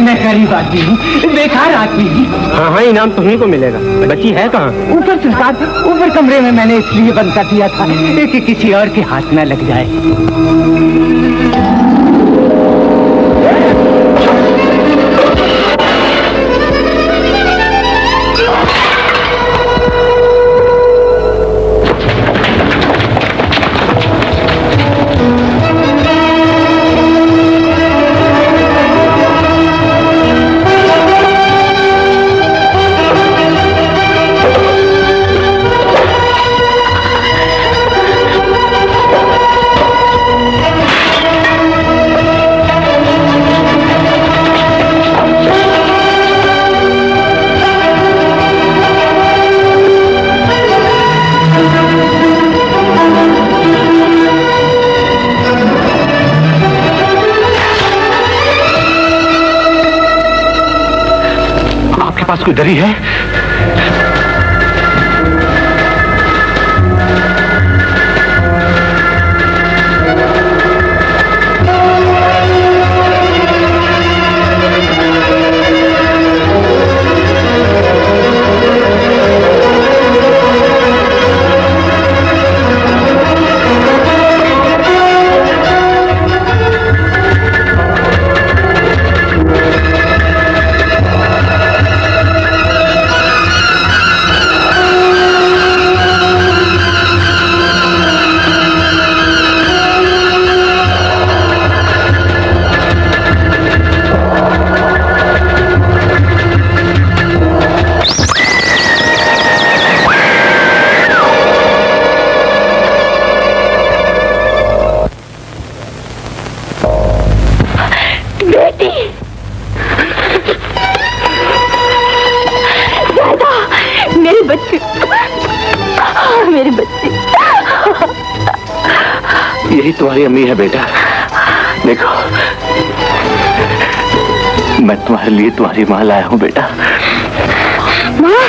मैं गरीब आदमी हूँ, बेकार आदमी हूँ। हाँ हाँ, इनाम तुम्हीं को मिलेगा। बच्ची है कहाँ? ऊपर सरकार, ऊपर कमरे में मैंने इसलिए बंद कर दिया था कि किसी और के हाथ न लग जाए। कोई दरी है? यही तुम्हारी अम्मी है बेटा। देखो, मैं तुम्हारे लिए तुम्हारी माँ लाया हूँ बेटा। माँ